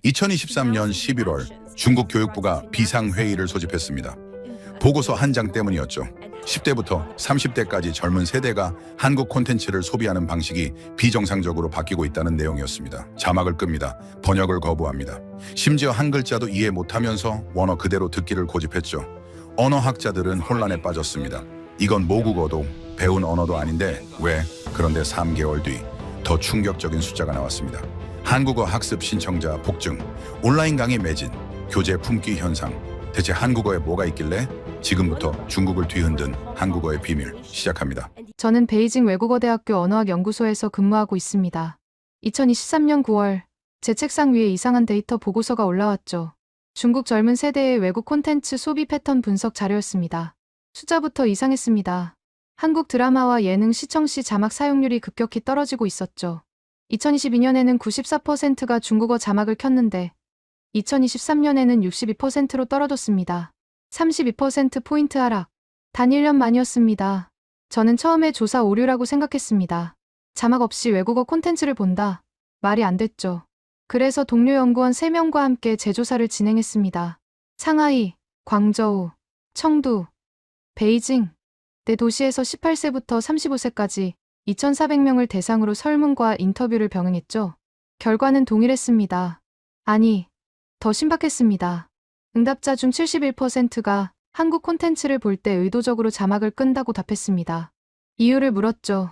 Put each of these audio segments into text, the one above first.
2023년 11월 중국 교육부가 비상회의를 소집했습니다. 보고서 한 장 때문이었죠. 10대부터 30대까지 젊은 세대가 한국 콘텐츠를 소비하는 방식이 비정상적으로 바뀌고 있다는 내용이었습니다. 자막을 끕니다. 번역을 거부합니다. 심지어 한 글자도 이해 못하면서 원어 그대로 듣기를 고집했죠. 언어학자들은 혼란에 빠졌습니다. 이건 모국어도 배운 언어도 아닌데 왜? 그런데 3개월 뒤 더 충격적인 숫자가 나왔습니다. 한국어 학습 신청자 폭증, 온라인 강의 매진, 교재 품귀 현상. 대체 한국어에 뭐가 있길래? 지금부터 중국을 뒤흔든 한국어의 비밀 시작합니다. 저는 베이징 외국어대학교 언어학연구소에서 근무하고 있습니다. 2023년 9월, 제 책상 위에 이상한 데이터 보고서가 올라왔죠. 중국 젊은 세대의 외국 콘텐츠 소비 패턴 분석 자료였습니다. 숫자부터 이상했습니다. 한국 드라마와 예능 시청 시 자막 사용률이 급격히 떨어지고 있었죠. 2022년에는 94%가 중국어 자막을 켰는데 2023년에는 62%로 떨어졌습니다. 32%포인트 하락. 단 1년 만이었습니다. 저는 처음에 조사 오류라고 생각했습니다. 자막 없이 외국어 콘텐츠를 본다. 말이 안 됐죠. 그래서 동료 연구원 3명과 함께 재조사를 진행했습니다. 상하이, 광저우, 청두, 베이징, 네 도시에서 18세부터 35세까지 2,400명을 대상으로 설문과 인터뷰를 병행했죠. 결과는 동일했습니다. 아니, 더 신박했습니다. 응답자 중 71%가 한국 콘텐츠를 볼 때 의도적으로 자막을 끈다고 답했습니다. 이유를 물었죠.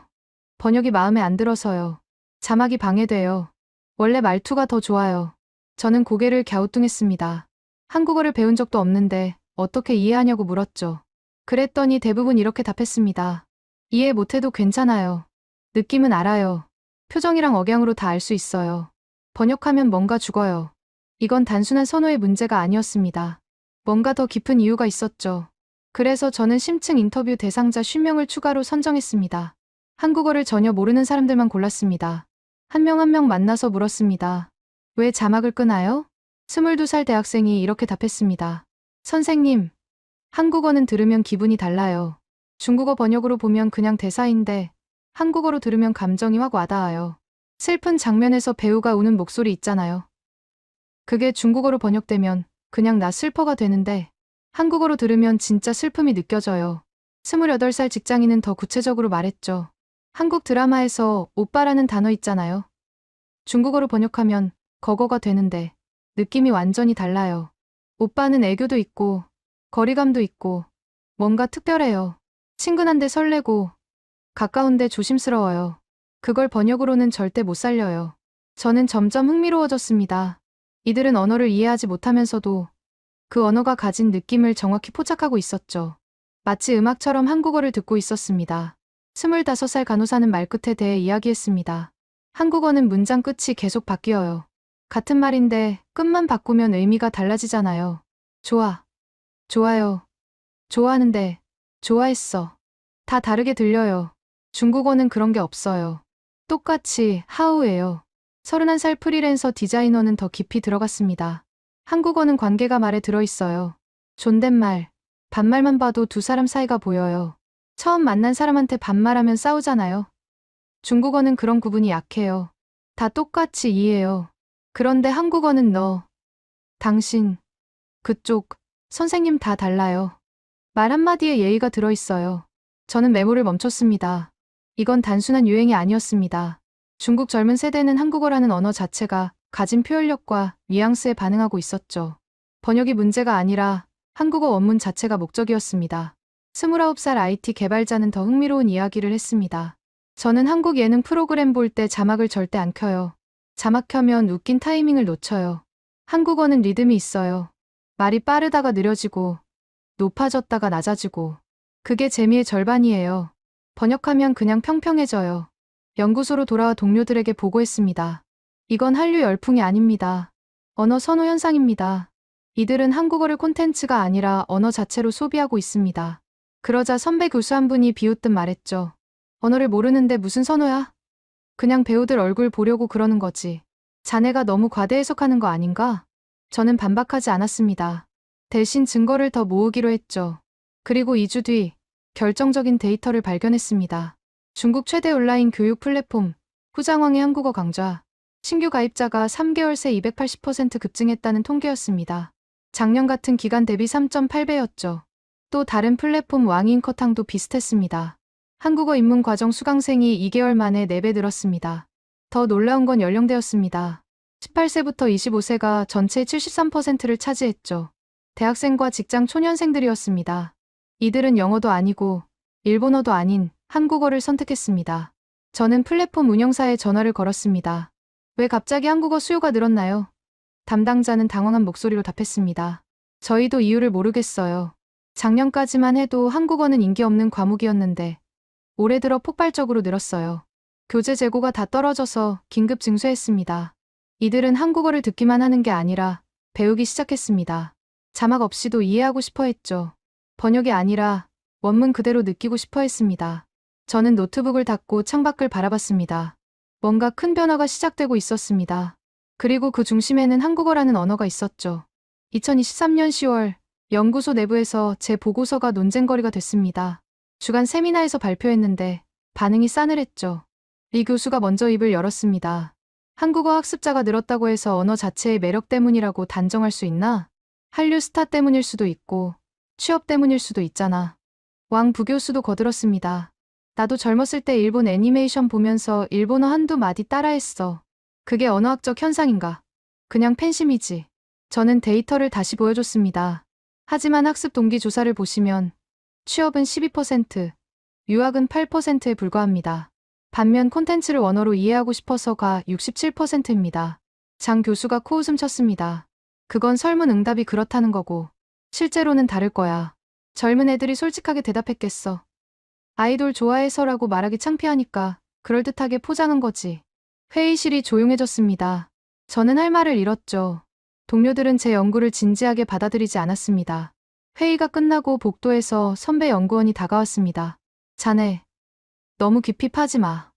번역이 마음에 안 들어서요. 자막이 방해돼요. 원래 말투가 더 좋아요. 저는 고개를 갸우뚱했습니다. 한국어를 배운 적도 없는데 어떻게 이해하냐고 물었죠. 그랬더니 대부분 이렇게 답했습니다. 이해 못해도 괜찮아요. 느낌은 알아요. 표정이랑 억양으로 다 알 수 있어요. 번역하면 뭔가 죽어요. 이건 단순한 선호의 문제가 아니었습니다. 뭔가 더 깊은 이유가 있었죠. 그래서 저는 심층 인터뷰 대상자 50명을 추가로 선정했습니다. 한국어를 전혀 모르는 사람들만 골랐습니다. 한 명 한 명 만나서 물었습니다. 왜 자막을 끄나요? 22살 대학생이 이렇게 답했습니다. 선생님, 한국어는 들으면 기분이 달라요. 중국어 번역으로 보면 그냥 대사인데 한국어로 들으면 감정이 확 와닿아요. 슬픈 장면에서 배우가 우는 목소리 있잖아요. 그게 중국어로 번역되면 그냥 나 슬퍼가 되는데 한국어로 들으면 진짜 슬픔이 느껴져요. 28살 직장인은 더 구체적으로 말했죠. 한국 드라마에서 오빠라는 단어 있잖아요. 중국어로 번역하면 거거가 되는데 느낌이 완전히 달라요. 오빠는 애교도 있고 거리감도 있고 뭔가 특별해요. 친근한데 설레고 가까운데 조심스러워요. 그걸 번역으로는 절대 못 살려요. 저는 점점 흥미로워졌습니다. 이들은 언어를 이해하지 못하면서도 그 언어가 가진 느낌을 정확히 포착하고 있었죠. 마치 음악처럼 한국어를 듣고 있었습니다. 25살 간호사는 말끝에 대해 이야기했습니다. 한국어는 문장 끝이 계속 바뀌어요. 같은 말인데 끝만 바꾸면 의미가 달라지잖아요. 좋아. 좋아요. 좋아하는데. 좋아했어. 다 다르게 들려요. 중국어는 그런 게 없어요. 똑같이 하우예요. 31살 프리랜서 디자이너는 더 깊이 들어갔습니다. 한국어는 관계가 말에 들어있어요. 존댓말, 반말만 봐도 두 사람 사이가 보여요. 처음 만난 사람한테 반말하면 싸우잖아요. 중국어는 그런 구분이 약해요. 다 똑같이 이해해요. 그런데 한국어는 너, 당신, 그쪽, 선생님 다 달라요. 말 한마디에 예의가 들어있어요. 저는 메모를 멈췄습니다. 이건 단순한 유행이 아니었습니다. 중국 젊은 세대는 한국어라는 언어 자체가 가진 표현력과 뉘앙스에 반응하고 있었죠. 번역이 문제가 아니라 한국어 원문 자체가 목적이었습니다. 29살 IT 개발자는 더 흥미로운 이야기를 했습니다. 저는 한국 예능 프로그램 볼 때 자막을 절대 안 켜요. 자막 켜면 웃긴 타이밍을 놓쳐요. 한국어는 리듬이 있어요. 말이 빠르다가 느려지고 높아졌다가 낮아지고 그게 재미의 절반이에요. 번역하면 그냥 평평해져요. 연구소로 돌아와 동료들에게 보고했습니다. 이건 한류 열풍이 아닙니다. 언어 선호 현상입니다. 이들은 한국어를 콘텐츠가 아니라 언어 자체로 소비하고 있습니다. 그러자 선배 교수 한 분이 비웃듯 말했죠. 언어를 모르는데 무슨 선호야? 그냥 배우들 얼굴 보려고 그러는 거지. 자네가 너무 과대 해석하는 거 아닌가? 저는 반박하지 않았습니다. 대신 증거를 더 모으기로 했죠. 그리고 2주 뒤 결정적인 데이터를 발견했습니다. 중국 최대 온라인 교육 플랫폼 후장왕의 한국어 강좌 신규 가입자가 3개월 새 280% 급증했다는 통계였습니다. 작년 같은 기간 대비 3.8배였죠. 또 다른 플랫폼 왕인커탕도 비슷했습니다. 한국어 입문 과정 수강생이 2개월 만에 4배 늘었습니다. 더 놀라운 건 연령대였습니다. 18세부터 25세가 전체의 73%를 차지했죠. 대학생과 직장 초년생들이었습니다. 이들은 영어도 아니고 일본어도 아닌 한국어를 선택했습니다. 저는 플랫폼 운영사에 전화를 걸었습니다. 왜 갑자기 한국어 수요가 늘었나요? 담당자는 당황한 목소리로 답했습니다. 저희도 이유를 모르겠어요. 작년까지만 해도 한국어는 인기 없는 과목이었는데 올해 들어 폭발적으로 늘었어요. 교재 재고가 다 떨어져서 긴급 증수했습니다. 이들은 한국어를 듣기만 하는 게 아니라 배우기 시작했습니다. 자막 없이도 이해하고 싶어 했죠. 번역이 아니라 원문 그대로 느끼고 싶어 했습니다. 저는 노트북을 닫고 창밖을 바라봤습니다. 뭔가 큰 변화가 시작되고 있었습니다. 그리고 그 중심에는 한국어라는 언어가 있었죠. 2023년 10월 연구소 내부에서 제 보고서가 논쟁거리가 됐습니다. 주간 세미나에서 발표했는데 반응이 싸늘했죠. 리 교수가 먼저 입을 열었습니다. 한국어 학습자가 늘었다고 해서 언어 자체의 매력 때문이라고 단정할 수 있나? 한류 스타 때문일 수도 있고 취업 때문일 수도 있잖아. 왕 부교수도 거들었습니다. 나도 젊었을 때 일본 애니메이션 보면서 일본어 한두 마디 따라했어. 그게 언어학적 현상인가? 그냥 팬심이지. 저는 데이터를 다시 보여줬습니다. 하지만 학습 동기 조사를 보시면 취업은 12%, 유학은 8%에 불과합니다. 반면 콘텐츠를 원어로 이해하고 싶어서가 67%입니다. 장 교수가 코웃음 쳤습니다. 그건 설문응답이 그렇다는 거고 실제로는 다를 거야. 젊은 애들이 솔직하게 대답했겠어. 아이돌 좋아해서라고 말하기 창피하니까 그럴듯하게 포장한 거지. 회의실이 조용해졌습니다. 저는 할 말을 잃었죠. 동료들은 제 연구를 진지하게 받아들이지 않았습니다. 회의가 끝나고 복도에서 선배 연구원이 다가왔습니다. 자네, 너무 깊이 파지 마.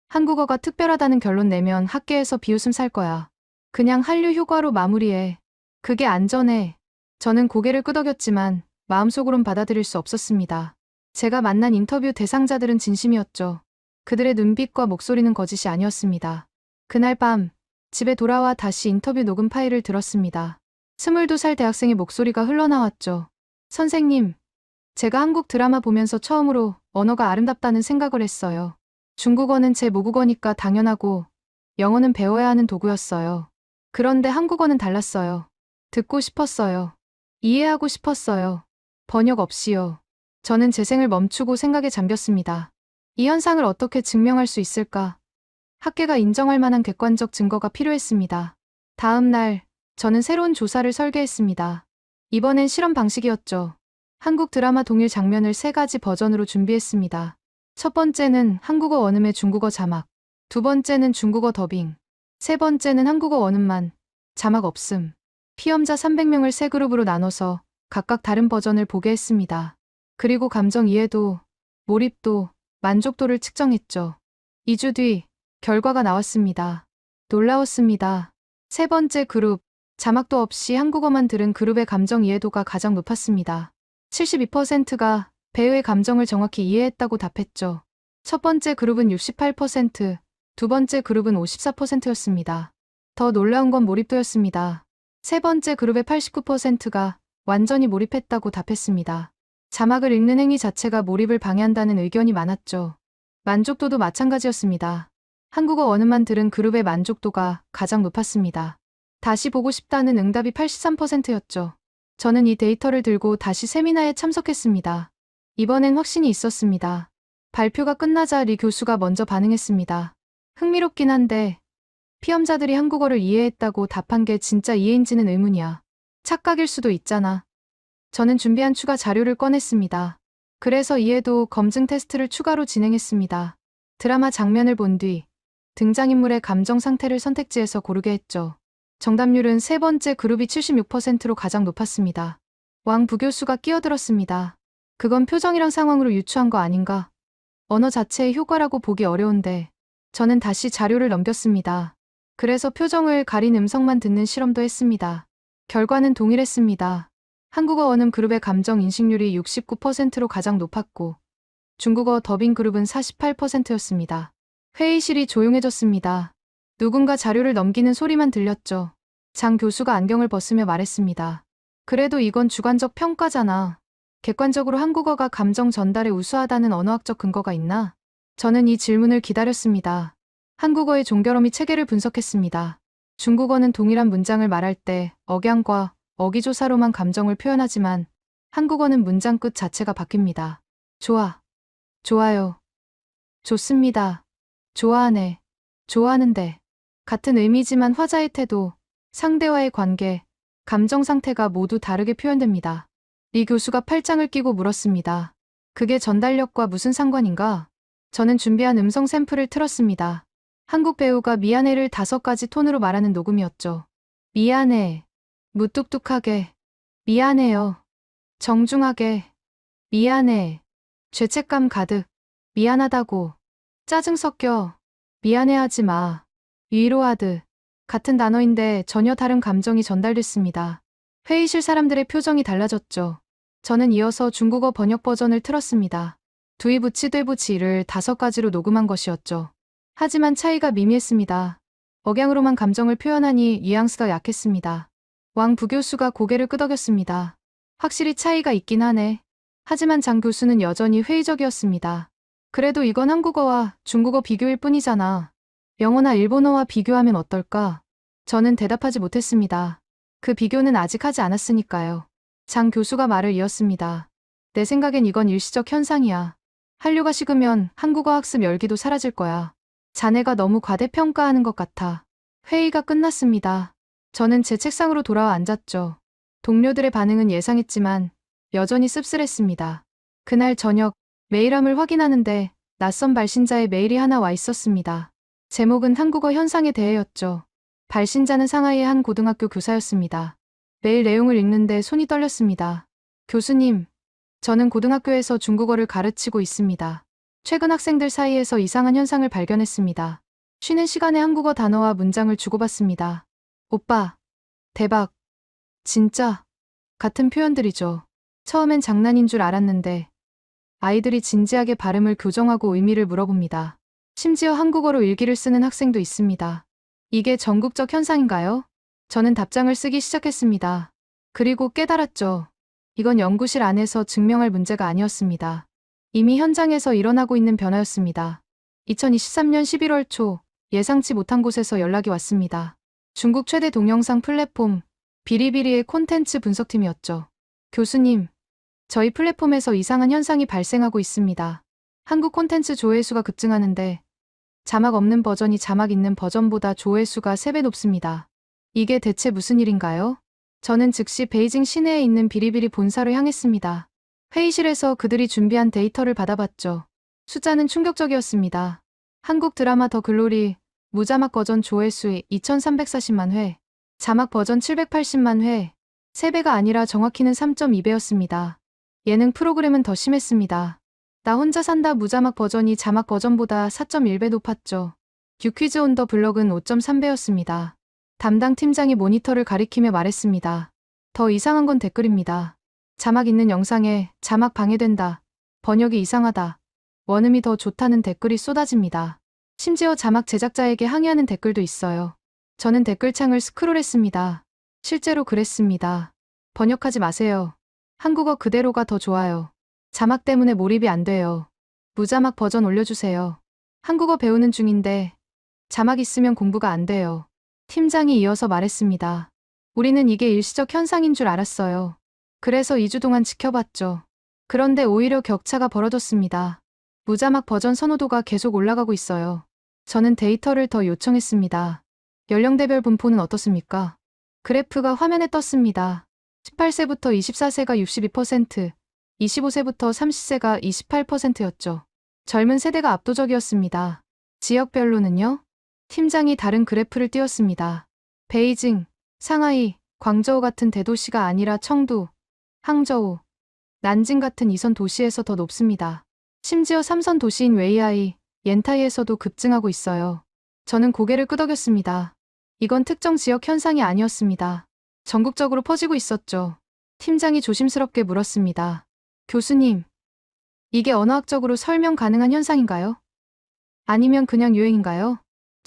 한국어가 특별하다는 결론 내면 학계에서 비웃음 살 거야. 그냥 한류 효과로 마무리해. 그게 안전해. 저는 고개를 끄덕였지만 마음속으론 받아들일 수 없었습니다. 제가 만난 인터뷰 대상자들은 진심이었죠. 그들의 눈빛과 목소리는 거짓이 아니었습니다. 그날 밤 집에 돌아와 다시 인터뷰 녹음 파일을 들었습니다. 22살 대학생의 목소리가 흘러나왔죠. 선생님, 제가 한국 드라마 보면서 처음으로 언어가 아름답다는 생각을 했어요. 중국어는 제 모국어니까 당연하고 영어는 배워야 하는 도구였어요. 그런데 한국어는 달랐어요. 듣고 싶었어요. 이해하고 싶었어요. 번역 없이요. 저는 재생을 멈추고 생각에 잠겼습니다. 이 현상을 어떻게 증명할 수 있을까? 학계가 인정할 만한 객관적 증거가 필요했습니다. 다음 날, 저는 새로운 조사를 설계했습니다. 이번엔 실험 방식이었죠. 한국 드라마 동일 장면을 3가지 버전으로 준비했습니다. 첫 번째는 한국어 원음의 중국어 자막, 두 번째는 중국어 더빙, 세 번째는 한국어 원음만, 자막 없음. 피험자 300명을 3그룹으로 나눠서 각각 다른 버전을 보게 했습니다. 그리고 감정 이해도, 몰입도, 만족도를 측정했죠. 2주 뒤 결과가 나왔습니다. 놀라웠습니다. 세 번째 그룹, 자막도 없이 한국어만 들은 그룹의 감정 이해도가 가장 높았습니다. 72%가 배우의 감정을 정확히 이해했다고 답했죠. 첫 번째 그룹은 68%, 두 번째 그룹은 54%였습니다. 더 놀라운 건 몰입도였습니다. 세 번째 그룹의 89%가 완전히 몰입했다고 답했습니다. 자막을 읽는 행위 자체가 몰입을 방해한다는 의견이 많았죠. 만족도도 마찬가지였습니다. 한국어 원음만 들은 그룹의 만족도가 가장 높았습니다. 다시 보고 싶다는 응답이 83%였죠. 저는 이 데이터를 들고 다시 세미나에 참석했습니다. 이번엔 확신이 있었습니다. 발표가 끝나자 리 교수가 먼저 반응했습니다. 흥미롭긴 한데 피험자들이 한국어를 이해했다고 답한 게 진짜 이해인지는 의문이야. 착각일 수도 있잖아. 저는 준비한 추가 자료를 꺼냈습니다. 그래서 이해도 검증 테스트를 추가로 진행했습니다. 드라마 장면을 본 뒤 등장인물의 감정 상태를 선택지에서 고르게 했죠. 정답률은 세 번째 그룹이 76%로 가장 높았습니다. 왕 부교수가 끼어들었습니다. 그건 표정이랑 상황으로 유추한 거 아닌가? 언어 자체의 효과라고 보기 어려운데. 저는 다시 자료를 넘겼습니다. 그래서 표정을 가린 음성만 듣는 실험도 했습니다. 결과는 동일했습니다. 한국어 원음 그룹의 감정 인식률이 69%로 가장 높았고 중국어 더빙 그룹은 48%였습니다. 회의실이 조용해졌습니다. 누군가 자료를 넘기는 소리만 들렸죠. 장 교수가 안경을 벗으며 말했습니다. 그래도 이건 주관적 평가잖아. 객관적으로 한국어가 감정 전달에 우수하다는 언어학적 근거가 있나? 저는 이 질문을 기다렸습니다. 한국어의 종결어 및 체계를 분석했습니다. 중국어는 동일한 문장을 말할 때 억양과 어기조사로만 감정을 표현하지만 한국어는 문장 끝 자체가 바뀝니다. 좋아. 좋아요. 좋습니다. 좋아하네. 좋아하는데. 같은 의미지만 화자의 태도, 상대와의 관계, 감정 상태가 모두 다르게 표현됩니다. 리 교수가 팔짱을 끼고 물었습니다. 그게 전달력과 무슨 상관인가? 저는 준비한 음성 샘플을 틀었습니다. 한국 배우가 미안해를 5가지 톤으로 말하는 녹음이었죠. 미안해. 무뚝뚝하게. 미안해요. 정중하게. 미안해. 죄책감 가득. 미안하다고. 짜증 섞여. 미안해하지 마. 위로하듯. 같은 단어인데 전혀 다른 감정이 전달됐습니다. 회의실 사람들의 표정이 달라졌죠. 저는 이어서 중국어 번역 버전을 틀었습니다. 두이부치되부치를 5가지로 녹음한 것이었죠. 하지만 차이가 미미했습니다. 억양으로만 감정을 표현하니 뉘앙스가 약했습니다. 왕 부교수가 고개를 끄덕였습니다. 확실히 차이가 있긴 하네. 하지만 장 교수는 여전히 회의적이었습니다. 그래도 이건 한국어와 중국어 비교일 뿐이잖아. 영어나 일본어와 비교하면 어떨까? 저는 대답하지 못했습니다. 그 비교는 아직 하지 않았으니까요. 장 교수가 말을 이었습니다. 내 생각엔 이건 일시적 현상이야. 한류가 식으면 한국어 학습 열기도 사라질 거야. 자네가 너무 과대평가하는 것 같아. 회의가 끝났습니다. 저는 제 책상으로 돌아와 앉았죠. 동료들의 반응은 예상했지만 여전히 씁쓸했습니다. 그날 저녁 메일함을 확인하는데 낯선 발신자의 메일이 하나 와 있었습니다. 제목은 한국어 현상에 대해였죠. 발신자는 상하이의 한 고등학교 교사였습니다. 메일 내용을 읽는데 손이 떨렸습니다. 교수님, 저는 고등학교에서 중국어를 가르치고 있습니다. 최근 학생들 사이에서 이상한 현상을 발견했습니다. 쉬는 시간에 한국어 단어와 문장을 주고받습니다. 오빠, 대박, 진짜, 같은 표현들이죠. 처음엔 장난인 줄 알았는데 아이들이 진지하게 발음을 교정하고 의미를 물어봅니다. 심지어 한국어로 일기를 쓰는 학생도 있습니다. 이게 전국적 현상인가요? 저는 답장을 쓰기 시작했습니다. 그리고 깨달았죠. 이건 연구실 안에서 증명할 문제가 아니었습니다. 이미 현장에서 일어나고 있는 변화였습니다. 2023년 11월 초 예상치 못한 곳에서 연락이 왔습니다. 중국 최대 동영상 플랫폼 비리비리의 콘텐츠 분석팀이었죠. 교수님, 저희 플랫폼에서 이상한 현상이 발생하고 있습니다. 한국 콘텐츠 조회수가 급증하는데 자막 없는 버전이 자막 있는 버전보다 조회수가 3배 높습니다. 이게 대체 무슨 일인가요? 저는 즉시 베이징 시내에 있는 비리비리 본사로 향했습니다. 회의실에서 그들이 준비한 데이터를 받아봤죠. 숫자는 충격적이었습니다. 한국 드라마 더 글로리 무자막 버전 조회수 2340만 회, 자막 버전 780만 회, 3배가 아니라 정확히는 3.2배였습니다. 예능 프로그램은 더 심했습니다. 나 혼자 산다 무자막 버전이 자막 버전보다 4.1배 높았죠. 뷰퀴즈 온 더 블럭은 5.3배였습니다. 담당 팀장이 모니터를 가리키며 말했습니다. 더 이상한 건 댓글입니다. 자막 있는 영상에 자막 방해된다. 번역이 이상하다. 원음이 더 좋다는 댓글이 쏟아집니다. 심지어 자막 제작자에게 항의하는 댓글도 있어요. 저는 댓글창을 스크롤했습니다. 실제로 그랬습니다. 번역하지 마세요. 한국어 그대로가 더 좋아요. 자막 때문에 몰입이 안 돼요. 무자막 버전 올려주세요. 한국어 배우는 중인데 자막 있으면 공부가 안 돼요. 팀장이 이어서 말했습니다. 우리는 이게 일시적 현상인 줄 알았어요. 그래서 2주 동안 지켜봤죠. 그런데 오히려 격차가 벌어졌습니다. 무자막 버전 선호도가 계속 올라가고 있어요. 저는 데이터를 더 요청했습니다. 연령대별 분포는 어떻습니까? 그래프가 화면에 떴습니다. 18세부터 24세가 62%, 25세부터 30세가 28%였죠. 젊은 세대가 압도적이었습니다. 지역별로는요? 팀장이 다른 그래프를 띄웠습니다. 베이징, 상하이, 광저우 같은 대도시가 아니라 청두, 항저우, 난징 같은 2선 도시에서 더 높습니다. 심지어 3선 도시인 웨이하이, 옌타이에서도 급증하고 있어요. 저는 고개를 끄덕였습니다. 이건 특정 지역 현상이 아니었습니다. 전국적으로 퍼지고 있었죠. 팀장이 조심스럽게 물었습니다. 교수님, 이게 언어학적으로 설명 가능한 현상인가요? 아니면 그냥 유행인가요?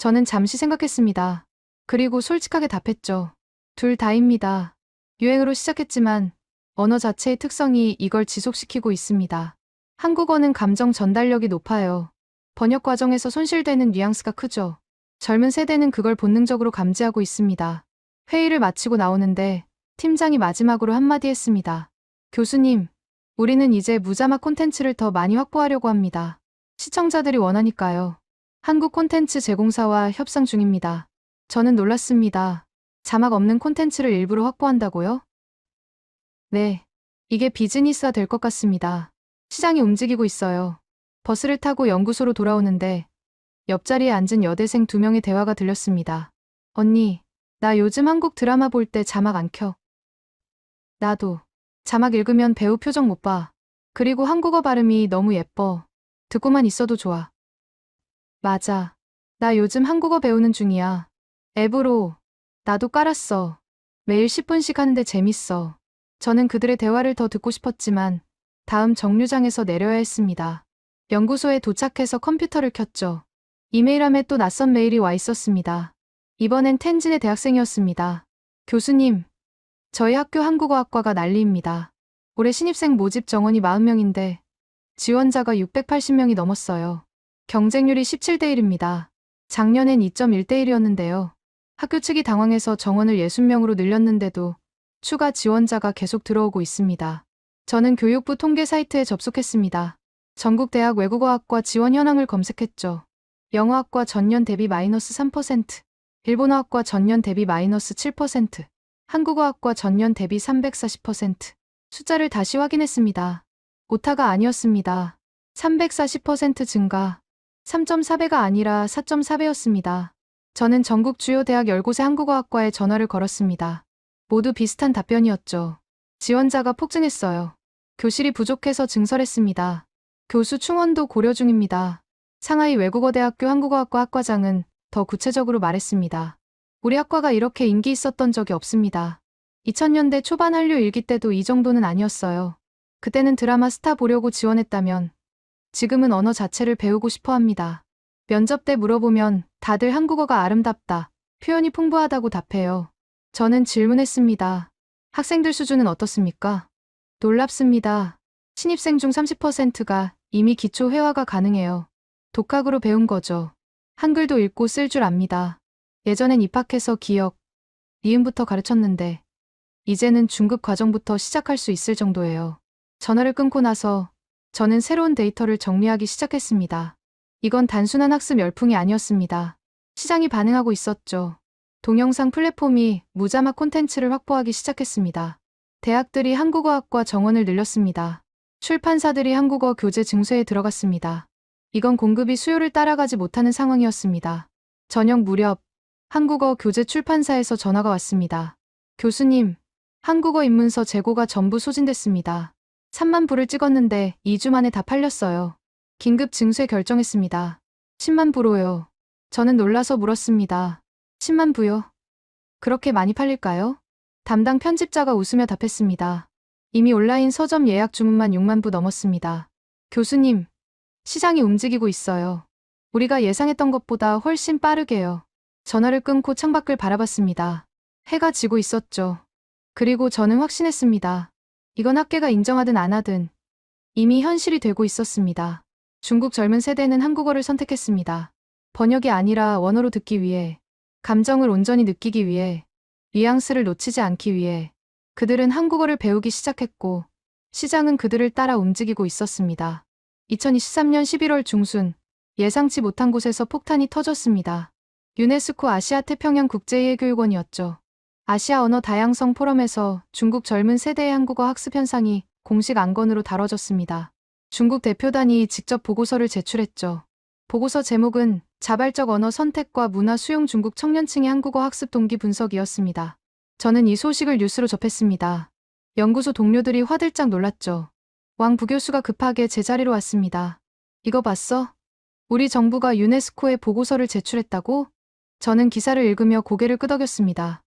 저는 잠시 생각했습니다. 그리고 솔직하게 답했죠. 둘 다입니다. 유행으로 시작했지만 언어 자체의 특성이 이걸 지속시키고 있습니다. 한국어는 감정 전달력이 높아요. 번역 과정에서 손실되는 뉘앙스가 크죠. 젊은 세대는 그걸 본능적으로 감지하고 있습니다. 회의를 마치고 나오는데 팀장이 마지막으로 한마디 했습니다. 교수님, 우리는 이제 무자막 콘텐츠를 더 많이 확보하려고 합니다. 시청자들이 원하니까요. 한국 콘텐츠 제공사와 협상 중입니다. 저는 놀랐습니다. 자막 없는 콘텐츠를 일부러 확보한다고요? 네. 이게 비즈니스화 될 것 같습니다. 시장이 움직이고 있어요. 버스를 타고 연구소로 돌아오는데 옆자리에 앉은 여대생 2명의 대화가 들렸습니다. 언니, 나 요즘 한국 드라마 볼 때 자막 안 켜. 나도. 자막 읽으면 배우 표정 못 봐. 그리고 한국어 발음이 너무 예뻐. 듣고만 있어도 좋아. 맞아. 나 요즘 한국어 배우는 중이야. 앱으로. 나도 깔았어. 매일 10분씩 하는데 재밌어. 저는 그들의 대화를 더 듣고 싶었지만 다음 정류장에서 내려야 했습니다. 연구소에 도착해서 컴퓨터를 켰죠. 이메일함에 또 낯선 메일이 와 있었습니다. 이번엔 텐진의 대학생이었습니다. 교수님, 저희 학교 한국어학과가 난리입니다. 올해 신입생 모집 정원이 40명인데 지원자가 680명이 넘었어요. 경쟁률이 17대 1입니다. 작년엔 2.1대 1이었는데요. 학교 측이 당황해서 정원을 60명으로 늘렸는데도 추가 지원자가 계속 들어오고 있습니다. 저는 교육부 통계 사이트에 접속했습니다. 전국 대학 외국어학과 지원 현황을 검색했죠. 영어학과 전년 대비 마이너스 3%, 일본어학과 전년 대비 마이너스 7%, 한국어학과 전년 대비 340%. 숫자를 다시 확인했습니다. 오타가 아니었습니다. 340% 증가. 3.4배가 아니라 4.4배였습니다. 저는 전국 주요 대학 10곳의 한국어학과에 전화를 걸었습니다. 모두 비슷한 답변이었죠. 지원자가 폭증했어요. 교실이 부족해서 증설했습니다. 교수 충원도 고려 중입니다. 상하이 외국어대학교 한국어학과 학과장은 더 구체적으로 말했습니다. 우리 학과가 이렇게 인기 있었던 적이 없습니다. 2000년대 초반 한류 일기 때도 이 정도는 아니었어요. 그때는 드라마 스타 보려고 지원했다면 지금은 언어 자체를 배우고 싶어 합니다. 면접 때 물어보면 다들 한국어가 아름답다, 표현이 풍부하다고 답해요. 저는 질문했습니다. 학생들 수준은 어떻습니까? 놀랍습니다. 신입생 중 30%가 이미 기초 회화가 가능해요. 독학으로 배운 거죠. 한글도 읽고 쓸 줄 압니다. 예전엔 입학해서 기억, 니은부터 가르쳤는데 이제는 중급 과정부터 시작할 수 있을 정도예요. 전화를 끊고 나서 저는 새로운 데이터를 정리하기 시작했습니다. 이건 단순한 학습 열풍이 아니었습니다. 시장이 반응하고 있었죠. 동영상 플랫폼이 무자막 콘텐츠를 확보하기 시작했습니다. 대학들이 한국어학과 정원을 늘렸습니다. 출판사들이 한국어 교재 증쇄에 들어갔습니다. 이건 공급이 수요를 따라가지 못하는 상황이었습니다. 저녁 무렵 한국어 교재 출판사에서 전화가 왔습니다. 교수님, 한국어 입문서 재고가 전부 소진됐습니다. 3만 부를 찍었는데 2주 만에 다 팔렸어요. 긴급 증쇄 결정했습니다. 10만 부로요. 저는 놀라서 물었습니다. 10만 부요? 그렇게 많이 팔릴까요? 담당 편집자가 웃으며 답했습니다. 이미 온라인 서점 예약 주문만 6만 부 넘었습니다. 교수님, 시장이 움직이고 있어요. 우리가 예상했던 것보다 훨씬 빠르게요. 전화를 끊고 창밖을 바라봤습니다. 해가 지고 있었죠. 그리고 저는 확신했습니다. 이건 학계가 인정하든 안 하든 이미 현실이 되고 있었습니다. 중국 젊은 세대는 한국어를 선택했습니다. 번역이 아니라 원어로 듣기 위해, 감정을 온전히 느끼기 위해, 뉘앙스를 놓치지 않기 위해 그들은 한국어를 배우기 시작했고 시장은 그들을 따라 움직이고 있었습니다. 2023년 11월 중순, 예상치 못한 곳에서 폭탄이 터졌습니다. 유네스코 아시아 태평양 국제이해교육원이었죠. 아시아 언어 다양성 포럼에서 중국 젊은 세대의 한국어 학습 현상이 공식 안건으로 다뤄졌습니다. 중국 대표단이 직접 보고서를 제출했죠. 보고서 제목은 자발적 언어 선택과 문화 수용 중국 청년층의 한국어 학습 동기 분석이었습니다. 저는 이 소식을 뉴스로 접했습니다. 연구소 동료들이 화들짝 놀랐죠. 왕 부교수가 급하게 제자리로 왔습니다. 이거 봤어? 우리 정부가 유네스코에 보고서를 제출했다고? 저는 기사를 읽으며 고개를 끄덕였습니다.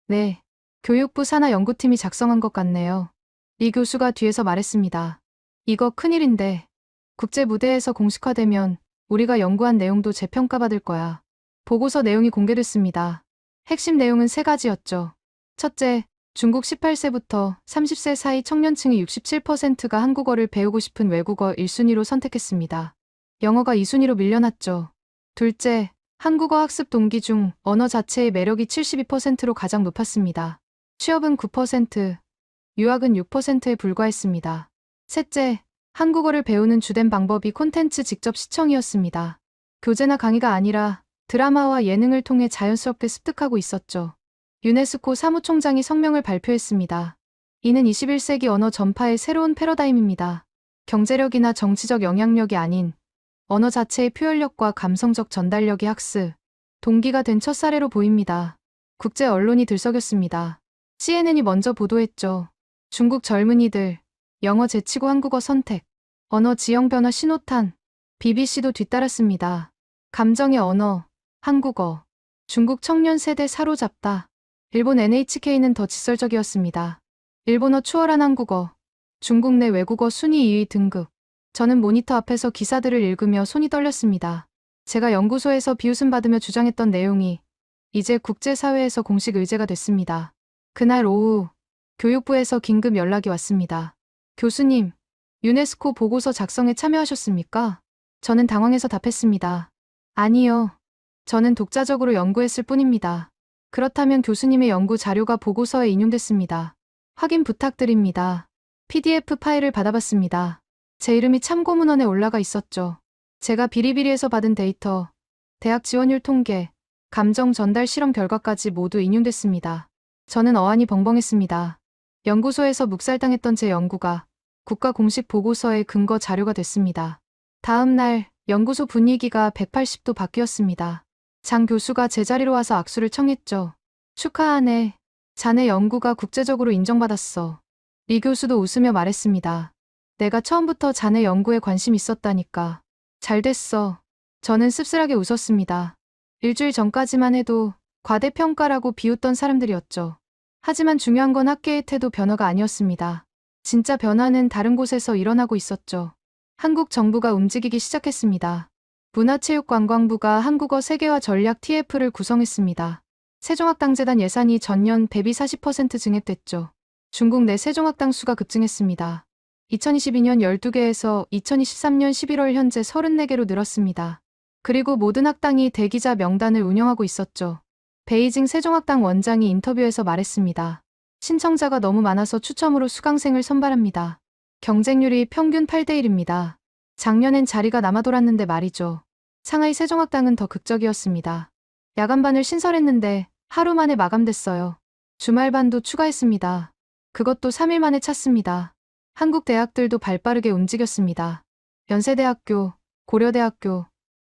네, 교육부 산하 연구팀이 작성한 것 같네요. 리 교수가 뒤에서 말했습니다. 이거 큰일인데 국제 무대에서 공식화되면 우리가 연구한 내용도 재평가받을 거야. 보고서 내용이 공개됐습니다. 핵심 내용은 세 가지였죠. 첫째, 중국 18세부터 30세 사이 청년층의 67%가 한국어를 배우고 싶은 외국어 1순위로 선택했습니다. 영어가 2순위로 밀려났죠. 둘째, 한국어 학습 동기 중 언어 자체의 매력이 72%로 가장 높았습니다. 취업은 9%, 유학은 6%에 불과했습니다. 셋째, 한국어를 배우는 주된 방법이 콘텐츠 직접 시청이었습니다. 교재나 강의가 아니라 드라마와 예능을 통해 자연스럽게 습득하고 있었죠. 유네스코 사무총장이 성명을 발표했습니다. 이는 21세기 언어 전파의 새로운 패러다임입니다. 경제력이나 정치적 영향력이 아닌 언어 자체의 표현력과 감성적 전달력이 학습, 동기가 된 첫 사례로 보입니다. 국제 언론이 들썩였습니다. CNN이 먼저 보도했죠. 중국 젊은이들, 영어 제치고 한국어 선택, 언어 지형 변화 신호탄, BBC도 뒤따랐습니다. 감정의 언어, 한국어, 중국 청년 세대 사로잡다. 일본 NHK는 더 직설적이었습니다. 일본어 추월한 한국어, 중국 내 외국어 순위 2위 등극. 저는 모니터 앞에서 기사들을 읽으며 손이 떨렸습니다. 제가 연구소에서 비웃음 받으며 주장했던 내용이 이제 국제사회에서 공식 의제가 됐습니다. 그날 오후 교육부에서 긴급 연락이 왔습니다. 교수님, 유네스코 보고서 작성에 참여하셨습니까? 저는 당황해서 답했습니다. 아니요. 저는 독자적으로 연구했을 뿐입니다. 그렇다면 교수님의 연구 자료가 보고서에 인용됐습니다. 확인 부탁드립니다. PDF 파일을 받아봤습니다. 제 이름이 참고문헌에 올라가 있었죠. 제가 비리비리에서 받은 데이터, 대학 지원율 통계, 감정 전달 실험 결과까지 모두 인용됐습니다. 저는 어안이 벙벙했습니다. 연구소에서 묵살당했던 제 연구가 국가 공식 보고서의 근거 자료가 됐습니다. 다음 날 연구소 분위기가 180도 바뀌었습니다. 장 교수가 제 자리로 와서 악수를 청했죠. 축하하네. 자네 연구가 국제적으로 인정받았어. 리 교수도 웃으며 말했습니다. 내가 처음부터 자네 연구에 관심 있었다니까. 잘 됐어. 저는 씁쓸하게 웃었습니다. 일주일 전까지만 해도 과대평가라고 비웃던 사람들이었죠. 하지만 중요한 건 학계의 태도 변화가 아니었습니다. 진짜 변화는 다른 곳에서 일어나고 있었죠. 한국 정부가 움직이기 시작했습니다. 문화체육관광부가 한국어 세계화 전략 TF를 구성했습니다. 세종학당재단 예산이 전년 대비 40% 증액됐죠. 중국 내 세종학당 수가 급증했습니다. 2022년 12개에서 2023년 11월 현재 34개로 늘었습니다. 그리고 모든 학당이 대기자 명단을 운영하고 있었죠. 베이징 세종학당 원장이 인터뷰에서 말했습니다. 신청자가 너무 많아서 추첨으로 수강생을 선발합니다. 경쟁률이 평균 8대1입니다. 작년엔 자리가 남아 돌았는데 말이죠. 상하이 세종학당은 더 극적이었습니다. 야간반을 신설했는데 하루 만에 마감됐어요. 주말반도 추가했습니다. 그것도 3일 만에 찼습니다. 한국 대학들도 발빠르게 움직였습니다. 연세대학교, 고려대학교,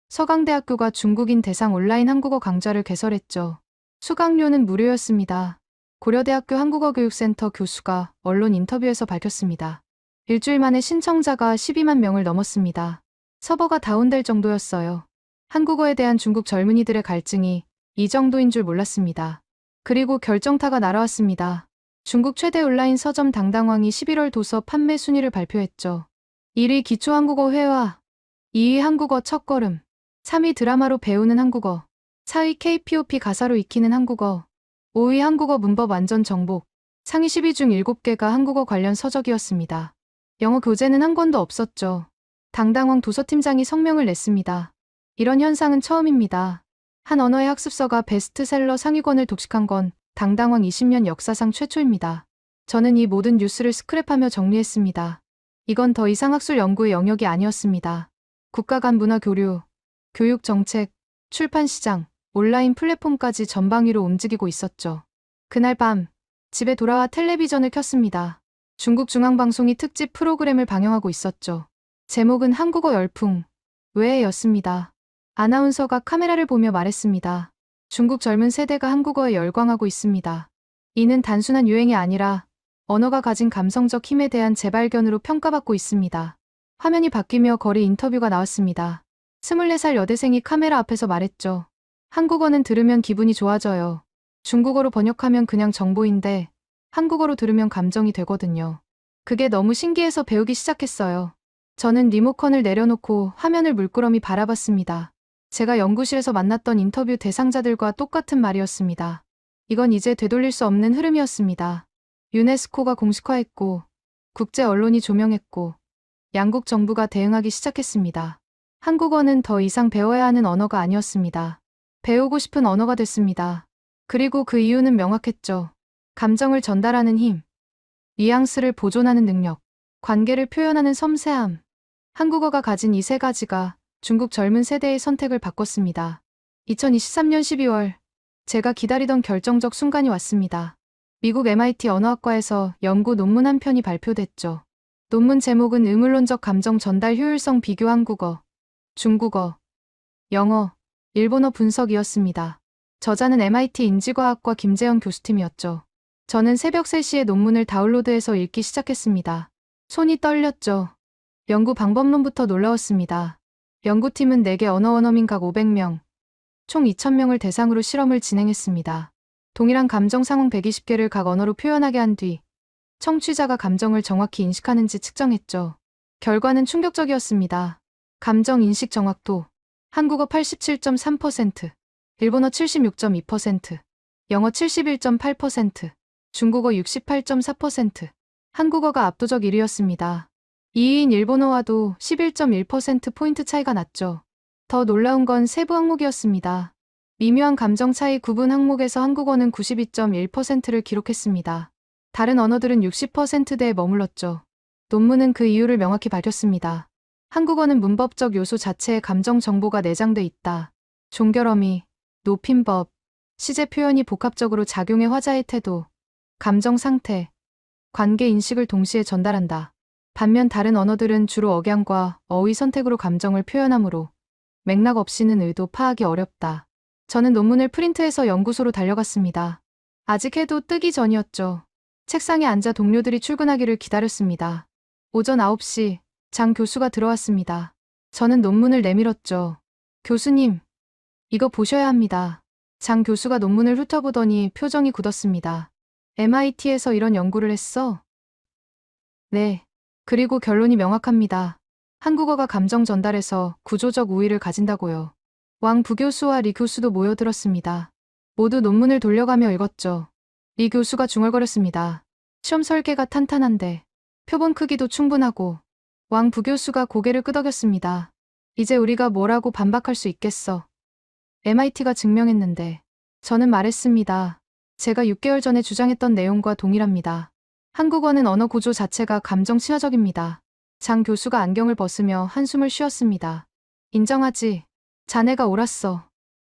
서강대학교가 중국인 대상 온라인 한국어 강좌를 개설했죠. 수강료는 무료였습니다. 고려대학교 한국어교육센터 교수가 언론 인터뷰에서 밝혔습니다. 일주일 만에 신청자가 12만 명을 넘었습니다. 서버가 다운될 정도였어요. 한국어에 대한 중국 젊은이들의 갈증이 이 정도인 줄 몰랐습니다. 그리고 결정타가 날아왔습니다. 중국 최대 온라인 서점 당당왕이 11월 도서 판매 순위를 발표했죠. 1위 기초한국어 회화, 2위 한국어 첫걸음, 3위 드라마로 배우는 한국어, 4위 K-POP 가사로 익히는 한국어, 5위 한국어 문법 완전 정복, 상위 10위 중 7개가 한국어 관련 서적이었습니다. 영어 교재는 한 권도 없었죠. 당당왕 도서팀장이 성명을 냈습니다. 이런 현상은 처음입니다. 한 언어의 학습서가 베스트셀러 상위권을 독식한 건 당당왕 20년 역사상 최초입니다. 저는 이 모든 뉴스를 스크랩하며 정리했습니다. 이건 더 이상 학술 연구의 영역이 아니었습니다. 국가 간 문화 교류, 교육 정책, 출판 시장, 온라인 플랫폼까지 전방위로 움직이고 있었죠. 그날 밤, 집에 돌아와 텔레비전을 켰습니다. 중국 중앙방송이 특집 프로그램을 방영하고 있었죠. 제목은 한국어 열풍, 왜였습니다. 아나운서가 카메라를 보며 말했습니다. 중국 젊은 세대가 한국어에 열광하고 있습니다. 이는 단순한 유행이 아니라 언어가 가진 감성적 힘에 대한 재발견으로 평가받고 있습니다. 화면이 바뀌며 거리 인터뷰가 나왔습니다. 24살 여대생이 카메라 앞에서 말했죠. 한국어는 들으면 기분이 좋아져요. 중국어로 번역하면 그냥 정보인데 한국어로 들으면 감정이 되거든요. 그게 너무 신기해서 배우기 시작했어요. 저는 리모컨을 내려놓고 화면을 물끄러미 바라봤습니다. 제가 연구실에서 만났던 인터뷰 대상자들과 똑같은 말이었습니다. 이건 이제 되돌릴 수 없는 흐름이었습니다. 유네스코가 공식화했고, 국제 언론이 조명했고, 양국 정부가 대응하기 시작했습니다. 한국어는 더 이상 배워야 하는 언어가 아니었습니다. 배우고 싶은 언어가 됐습니다. 그리고 그 이유는 명확했죠. 감정을 전달하는 힘, 뉘앙스를 보존하는 능력, 관계를 표현하는 섬세함. 한국어가 가진 이 세 가지가 중국 젊은 세대의 선택을 바꿨습니다. 2023년 12월, 제가 기다리던 결정적 순간이 왔습니다. 미국 MIT 언어학과에서 연구 논문 한 편이 발표됐죠. 논문 제목은 의물론적 감정 전달 효율성 비교 한국어, 중국어, 영어, 일본어 분석이었습니다. 저자는 MIT 인지과학과 김재현 교수팀이었죠. 저는 새벽 3시에 논문을 다운로드해서 읽기 시작했습니다. 손이 떨렸죠. 연구 방법론부터 놀라웠습니다. 연구팀은 4개 언어 원어민 각 500명, 총 2,000명을 대상으로 실험을 진행했습니다. 동일한 감정 상황 120개를 각 언어로 표현하게 한 뒤 청취자가 감정을 정확히 인식하는지 측정했죠. 결과는 충격적이었습니다. 감정 인식 정확도 한국어 87.3%, 일본어 76.2%, 영어 71.8%, 중국어 68.4%, 한국어가 압도적 1위였습니다. 2위인 일본어와도 11.1%포인트 차이가 났죠. 더 놀라운 건 세부 항목이었습니다. 미묘한 감정 차이 구분 항목에서 한국어는 92.1%를 기록했습니다. 다른 언어들은 60%대에 머물렀죠. 논문은 그 이유를 명확히 밝혔습니다. 한국어는 문법적 요소 자체에 감정 정보가 내장돼 있다. 종결어미, 높임법, 시제 표현이 복합적으로 작용해 화자의 태도, 감정 상태, 관계 인식을 동시에 전달한다. 반면 다른 언어들은 주로 억양과 어휘 선택으로 감정을 표현하므로 맥락 없이는 의도 파악이 어렵다. 저는 논문을 프린트해서 연구소로 달려갔습니다. 아직 해도 뜨기 전이었죠. 책상에 앉아 동료들이 출근하기를 기다렸습니다. 오전 9시 장 교수가 들어왔습니다. 저는 논문을 내밀었죠. 교수님, 이거 보셔야 합니다. 장 교수가 논문을 훑어보더니 표정이 굳었습니다. MIT에서 이런 연구를 했어? 네. 그리고 결론이 명확합니다. 한국어가 감정 전달에서 구조적 우위를 가진다고요. 왕 부교수와 리 교수도 모여들었습니다. 모두 논문을 돌려가며 읽었죠. 리 교수가 중얼거렸습니다. 시험 설계가 탄탄한데 표본 크기도 충분하고. 왕 부교수가 고개를 끄덕였습니다. 이제 우리가 뭐라고 반박할 수 있겠어. MIT가 증명했는데. 저는 말했습니다. 제가 6개월 전에 주장했던 내용과 동일합니다. 한국어는 언어 구조 자체가 감정 친화적입니다. 장 교수가 안경을 벗으며 한숨을 쉬었습니다. 인정하지. 자네가 옳았어.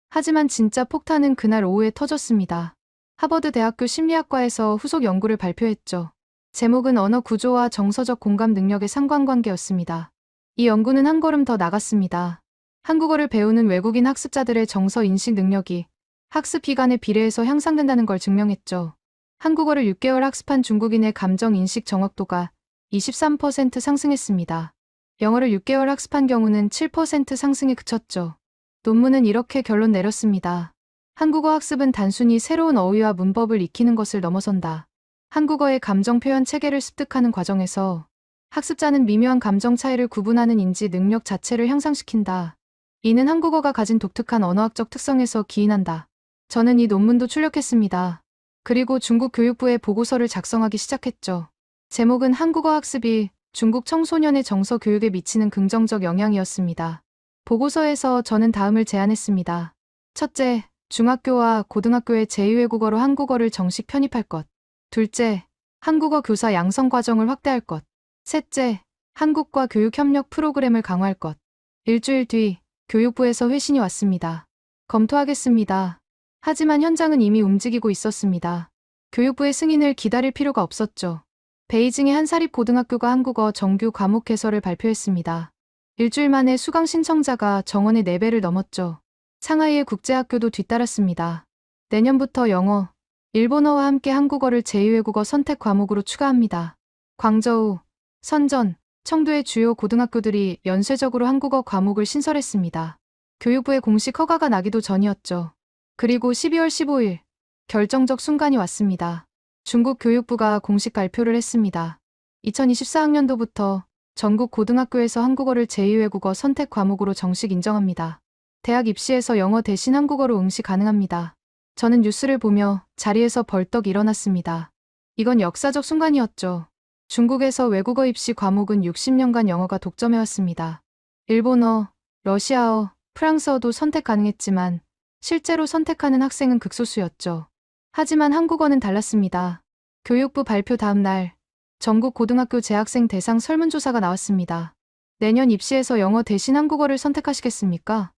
하지만 진짜 폭탄은 그날 오후에 터졌습니다. 하버드 대학교 심리학과에서 후속 연구를 발표했죠. 제목은 언어 구조와 정서적 공감 능력의 상관관계였습니다. 이 연구는 한 걸음 더 나갔습니다. 한국어를 배우는 외국인 학습자들의 정서 인식 능력이 학습 기간에 비례해서 향상된다는 걸 증명했죠. 한국어를 6개월 학습한 중국인의 감정 인식 정확도가 23% 상승했습니다. 영어를 6개월 학습한 경우는 7% 상승에 그쳤죠. 논문은 이렇게 결론 내렸습니다. 한국어 학습은 단순히 새로운 어휘와 문법을 익히는 것을 넘어선다. 한국어의 감정 표현 체계를 습득하는 과정에서 학습자는 미묘한 감정 차이를 구분하는 인지 능력 자체를 향상시킨다. 이는 한국어가 가진 독특한 언어학적 특성에서 기인한다. 저는 이 논문도 출력했습니다. 그리고 중국 교육부에 보고서를 작성하기 시작했죠. 제목은 한국어 학습이 중국 청소년의 정서 교육에 미치는 긍정적 영향이었습니다. 보고서에서 저는 다음을 제안했습니다. 첫째, 중학교와 고등학교의 제2외국어로 한국어를 정식 편입할 것. 둘째, 한국어 교사 양성 과정을 확대할 것. 셋째, 한국과 교육 협력 프로그램을 강화할 것. 일주일 뒤 교육부에서 회신이 왔습니다. 검토하겠습니다. 하지만 현장은 이미 움직이고 있었습니다. 교육부의 승인을 기다릴 필요가 없었죠. 베이징의 한 사립고등학교가 한국어 정규 과목 개설을 발표했습니다. 일주일 만에 수강 신청자가 정원의 4배를 넘었죠. 상하이의 국제학교도 뒤따랐습니다. 내년부터 영어, 일본어와 함께 한국어를 제2외국어 선택 과목으로 추가합니다. 광저우, 선전, 청도의 주요 고등학교들이 연쇄적으로 한국어 과목을 신설했습니다. 교육부의 공식 허가가 나기도 전이었죠. 그리고 12월 15일, 결정적 순간이 왔습니다. 중국 교육부가 공식 발표를 했습니다. 2024학년도부터 전국 고등학교에서 한국어를 제2외국어 선택 과목으로 정식 인정합니다. 대학 입시에서 영어 대신 한국어로 응시 가능합니다. 저는 뉴스를 보며 자리에서 벌떡 일어났습니다. 이건 역사적 순간이었죠. 중국에서 외국어 입시 과목은 60년간 영어가 독점해왔습니다. 일본어, 러시아어, 프랑스어도 선택 가능했지만 실제로 선택하는 학생은 극소수였죠. 하지만 한국어는 달랐습니다. 교육부 발표 다음 날 전국 고등학교 재학생 대상 설문조사가 나왔습니다. 내년 입시에서 영어 대신 한국어를 선택하시겠습니까?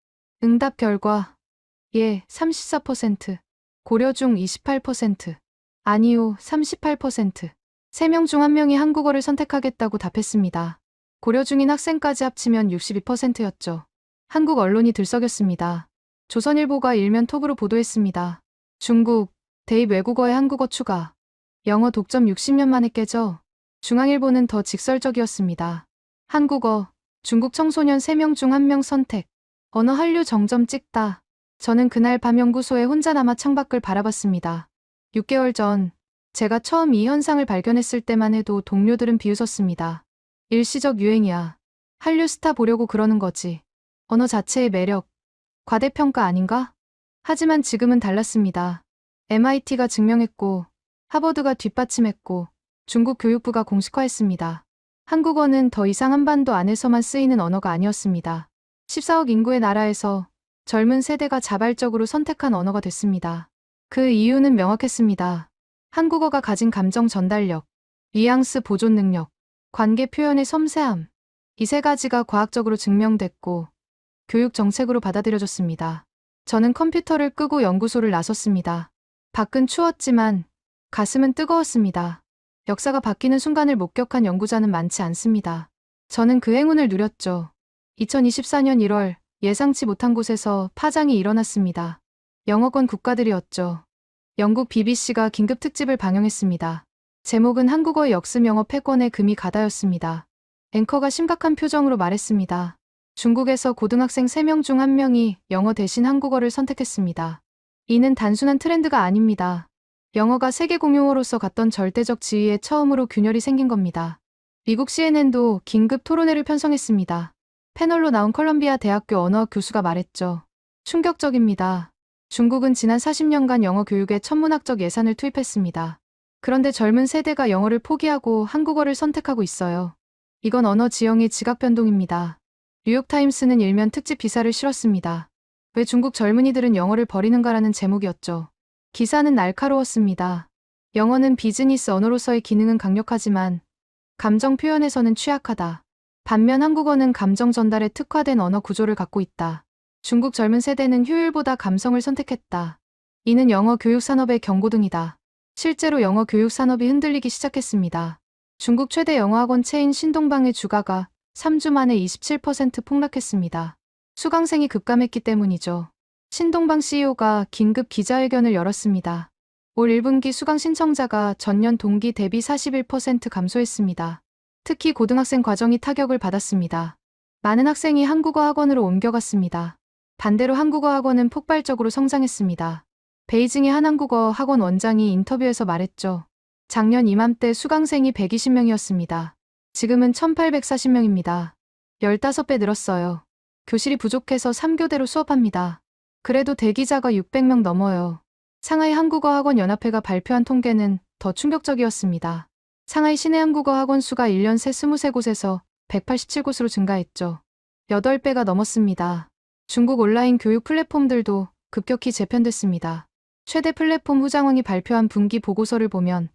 응답 결과 예 34%, 고려 중 28%, 아니요 38%, 3명 중 1명이 한국어를 선택하겠다고 답했습니다. 고려 중인 학생까지 합치면 62%였죠. 한국 언론이 들썩였습니다. 조선일보가 일면 톱으로 보도했습니다. 중국, 대입 외국어에 한국어 추가. 영어 독점 60년 만에 깨져. 중앙일보는 더 직설적이었습니다. 한국어, 중국 청소년 3명 중 1명 선택. 언어 한류 정점 찍다. 저는 그날 밤 연구소에 혼자 남아 창밖을 바라봤습니다. 6개월 전, 제가 처음 이 현상을 발견했을 때만 해도 동료들은 비웃었습니다. 일시적 유행이야. 한류 스타 보려고 그러는 거지. 언어 자체의 매력. 과대평가 아닌가? 하지만 지금은 달랐습니다. MIT가 증명했고, 하버드가 뒷받침했고, 중국 교육부가 공식화했습니다. 한국어는 더 이상 한반도 안에서만 쓰이는 언어가 아니었습니다. 14억 인구의 나라에서 젊은 세대가 자발적으로 선택한 언어가 됐습니다. 그 이유는 명확했습니다. 한국어가 가진 감정 전달력, 뉘앙스 보존 능력, 관계 표현의 섬세함. 이 세 가지가 과학적으로 증명됐고 교육 정책으로 받아들여졌습니다. 저는 컴퓨터를 끄고 연구소를 나섰습니다. 밖은 추웠지만 가슴은 뜨거웠습니다. 역사가 바뀌는 순간을 목격한 연구자는 많지 않습니다. 저는 그 행운을 누렸죠. 2024년 1월 예상치 못한 곳에서 파장이 일어났습니다. 영어권 국가들이었죠. 영국 BBC가 긴급 특집을 방영했습니다. 제목은 한국어의 역습 영어 패권에 금이 가다였습니다. 앵커가 심각한 표정으로 말했습니다. 중국에서 고등학생 3명 중 1명이 영어 대신 한국어를 선택했습니다. 이는 단순한 트렌드가 아닙니다. 영어가 세계 공용어로서 갔던 절대적 지위에 처음으로 균열이 생긴 겁니다. 미국 CNN도 긴급 토론회를 편성했습니다. 패널로 나온 컬럼비아 대학교 언어학 교수가 말했죠. 충격적입니다. 중국은 지난 40년간 영어 교육에 천문학적 예산을 투입했습니다. 그런데 젊은 세대가 영어를 포기하고 한국어를 선택하고 있어요. 이건 언어 지형의 지각 변동입니다. 뉴욕타임스는 일면 특집 기사를 실었습니다. 왜 중국 젊은이들은 영어를 버리는가라는 제목이었죠. 기사는 날카로웠습니다. 영어는 비즈니스 언어로서의 기능은 강력하지만 감정 표현에서는 취약하다. 반면 한국어는 감정 전달에 특화된 언어 구조를 갖고 있다. 중국 젊은 세대는 효율보다 감성을 선택했다. 이는 영어 교육 산업의 경고등이다. 실제로 영어 교육 산업이 흔들리기 시작했습니다. 중국 최대 영어학원 체인 신동방의 주가가 3주 만에 27% 폭락했습니다. 수강생이 급감했기 때문이죠. 신동방 CEO가 긴급 기자회견을 열었습니다. 올 1분기 수강 신청자가 전년 동기 대비 41% 감소했습니다. 특히 고등학생 과정이 타격을 받았습니다. 많은 학생이 한국어 학원으로 옮겨갔습니다. 반대로 한국어 학원은 폭발적으로 성장했습니다. 베이징의 한 한국어 학원 원장이 인터뷰에서 말했죠. 작년 이맘때 수강생이 120명이었습니다. 지금은 1840명입니다. 15배 늘었어요. 교실이 부족해서 3교대로 수업합니다. 그래도 대기자가 600명 넘어요. 상하이 한국어 학원 연합회가 발표한 통계는 더 충격적이었습니다. 상하이 시내 한국어 학원 수가 1년 새 23곳에서 187곳으로 증가했죠. 8배가 넘었습니다. 중국 온라인 교육 플랫폼들도 급격히 재편됐습니다. 최대 플랫폼 후장왕이 발표한 분기 보고서를 보면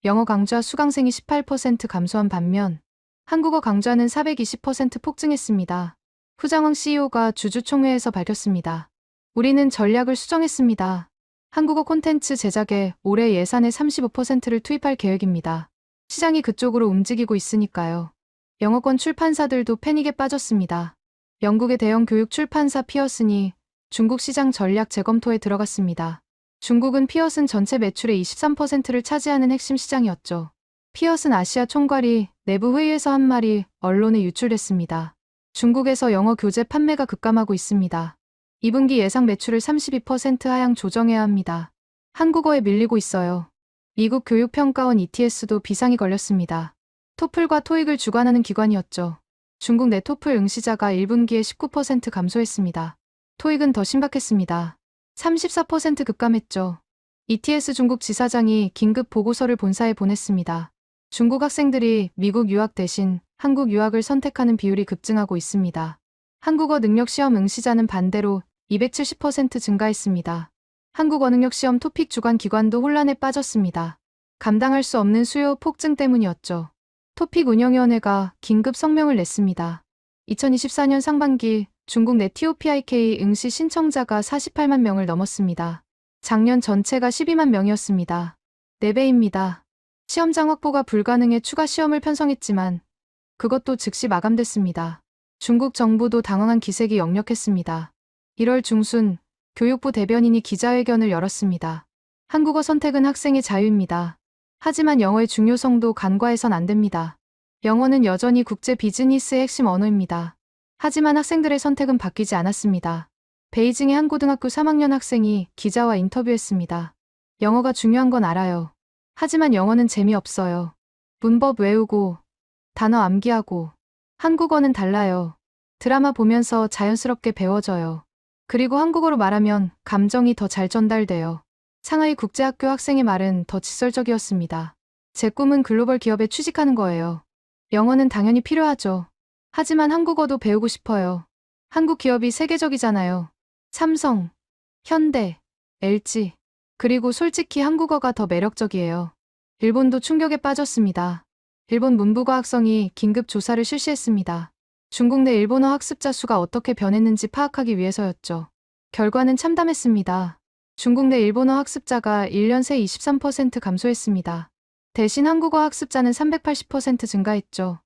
영어 강좌 수강생이 18% 감소한 반면 한국어 강좌는 420% 폭증했습니다. 후장왕 CEO가 주주총회에서 밝혔습니다. 우리는 전략을 수정했습니다. 한국어 콘텐츠 제작에 올해 예산의 35%를 투입할 계획입니다. 시장이 그쪽으로 움직이고 있으니까요. 영어권 출판사들도 패닉에 빠졌습니다. 영국의 대형 교육 출판사 피어슨이 중국 시장 전략 재검토에 들어갔습니다. 중국은 피어슨 전체 매출의 23%를 차지하는 핵심 시장이었죠. 피어슨 아시아 총괄이 내부 회의에서 한 말이 언론에 유출됐습니다. 중국에서 영어 교재 판매가 급감하고 있습니다. 2분기 예상 매출을 32% 하향 조정해야 합니다. 한국어에 밀리고 있어요. 미국 교육평가원 ETS도 비상이 걸렸습니다. 토플과 토익을 주관하는 기관이었죠. 중국 내 토플 응시자가 1분기에 19% 감소했습니다. 토익은 더 심각했습니다. 34% 급감했죠. ETS 중국 지사장이 긴급 보고서를 본사에 보냈습니다. 중국 학생들이 미국 유학 대신 한국 유학을 선택하는 비율이 급증하고 있습니다. 한국어 능력 시험 응시자는 반대로 270% 증가했습니다. 한국어 능력 시험 토픽 주관 기관도 혼란에 빠졌습니다. 감당할 수 없는 수요 폭증 때문이었죠. 토픽 운영위원회가 긴급 성명을 냈습니다. 2024년 상반기 중국 내 TOPIK 응시 신청자가 48만 명을 넘었습니다. 작년 전체가 12만 명이었습니다. 4배입니다. 시험장 확보가 불가능해 추가 시험을 편성했지만 그것도 즉시 마감됐습니다. 중국 정부도 당황한 기색이 역력했습니다. 1월 중순 교육부 대변인이 기자회견을 열었습니다. 한국어 선택은 학생의 자유입니다. 하지만 영어의 중요성도 간과해선 안 됩니다. 영어는 여전히 국제 비즈니스의 핵심 언어입니다. 하지만 학생들의 선택은 바뀌지 않았습니다. 베이징의 한 고등학교 3학년 학생이 기자와 인터뷰했습니다. 영어가 중요한 건 알아요. 하지만 영어는 재미없어요. 문법 외우고, 단어 암기하고. 한국어는 달라요. 드라마 보면서 자연스럽게 배워져요. 그리고 한국어로 말하면 감정이 더 잘 전달돼요. 상하이 국제학교 학생의 말은 더 직설적이었습니다. 제 꿈은 글로벌 기업에 취직하는 거예요. 영어는 당연히 필요하죠. 하지만 한국어도 배우고 싶어요. 한국 기업이 세계적이잖아요. 삼성, 현대, LG. 그리고 솔직히 한국어가 더 매력적이에요. 일본도 충격에 빠졌습니다. 일본 문부과학성이 긴급 조사를 실시했습니다. 중국 내 일본어 학습자 수가 어떻게 변했는지 파악하기 위해서였죠. 결과는 참담했습니다. 중국 내 일본어 학습자가 1년 새 23% 감소했습니다. 대신 한국어 학습자는 380% 증가했죠.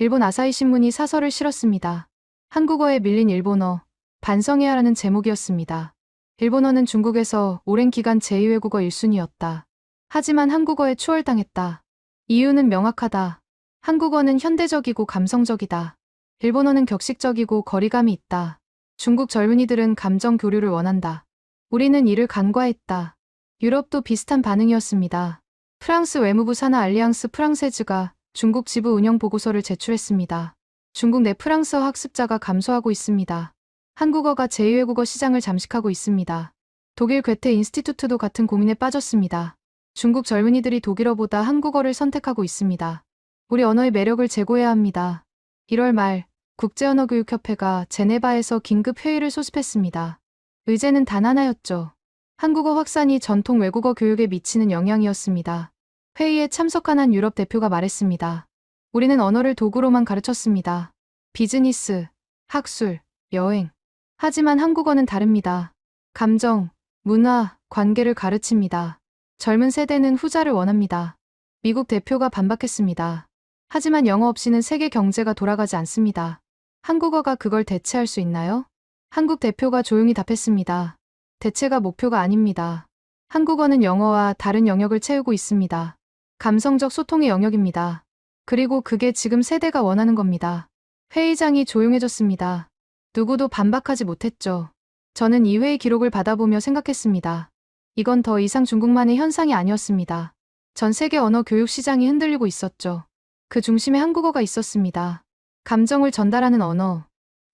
일본 아사히 신문이 사설을 실었습니다. 한국어에 밀린 일본어, 반성해야 하라는 제목이었습니다. 일본어는 중국에서 오랜 기간 제2외국어 1순위였다. 하지만 한국어에 추월당했다. 이유는 명확하다. 한국어는 현대적이고 감성적이다. 일본어는 격식적이고 거리감이 있다. 중국 젊은이들은 감정 교류를 원한다. 우리는 이를 간과했다. 유럽도 비슷한 반응이었습니다. 프랑스 외무부 산하 알리앙스 프랑세즈가 중국 지부 운영 보고서를 제출했습니다. 중국 내 프랑스어 학습자가 감소하고 있습니다. 한국어가 제2외국어 시장을 잠식하고 있습니다. 독일 괴테 인스티튜트도 같은 고민에 빠졌습니다. 중국 젊은이들이 독일어보다 한국어를 선택하고 있습니다. 우리 언어의 매력을 제고해야 합니다. 1월 말 국제언어교육협회가 제네바에서 긴급 회의를 소집했습니다. 의제는 단 하나였죠. 한국어 확산이 전통 외국어 교육에 미치는 영향이었습니다. 회의에 참석한 한 유럽 대표가 말했습니다. 우리는 언어를 도구로만 가르쳤습니다. 비즈니스, 학술, 여행. 하지만 한국어는 다릅니다. 감정, 문화, 관계를 가르칩니다. 젊은 세대는 후자를 원합니다. 미국 대표가 반박했습니다. 하지만 영어 없이는 세계 경제가 돌아가지 않습니다. 한국어가 그걸 대체할 수 있나요? 한국 대표가 조용히 답했습니다. 대체가 목표가 아닙니다. 한국어는 영어와 다른 영역을 채우고 있습니다. 감성적 소통의 영역입니다. 그리고 그게 지금 세대가 원하는 겁니다. 회의장이 조용해졌습니다. 누구도 반박하지 못했죠. 저는 이 회의 기록을 받아보며 생각했습니다. 이건 더 이상 중국만의 현상이 아니었습니다. 전 세계 언어 교육 시장이 흔들리고 있었죠. 그 중심에 한국어가 있었습니다. 감정을 전달하는 언어,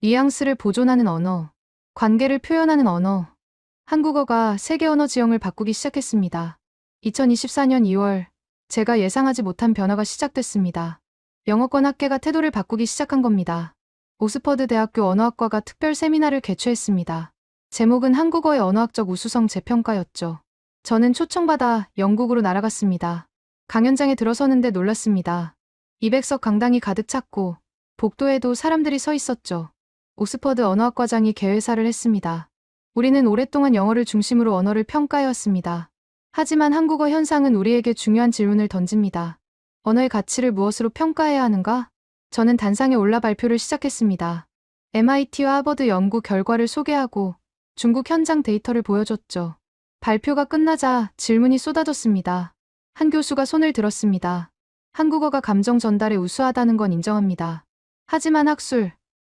뉘앙스를 보존하는 언어, 관계를 표현하는 언어. 한국어가 세계 언어 지형을 바꾸기 시작했습니다. 2024년 2월, 제가 예상하지 못한 변화가 시작됐습니다. 영어권 학계가 태도를 바꾸기 시작한 겁니다. 오스퍼드 대학교 언어학과가 특별 세미나를 개최했습니다. 제목은 한국어의 언어학적 우수성 재평가였죠. 저는 초청받아 영국으로 날아갔습니다. 강연장에 들어서는데 놀랐습니다. 200석 강당이 가득 찼고 복도에도 사람들이 서 있었죠. 오스퍼드 언어학과장이 개회사를 했습니다. 우리는 오랫동안 영어를 중심으로 언어를 평가해왔습니다. 하지만 한국어 현상은 우리에게 중요한 질문을 던집니다. 언어의 가치를 무엇으로 평가해야 하는가? 저는 단상에 올라 발표를 시작했습니다. MIT와 하버드 연구 결과를 소개하고 중국 현장 데이터를 보여줬죠. 발표가 끝나자 질문이 쏟아졌습니다. 한 교수가 손을 들었습니다. 한국어가 감정 전달에 우수하다는 건 인정합니다. 하지만 학술,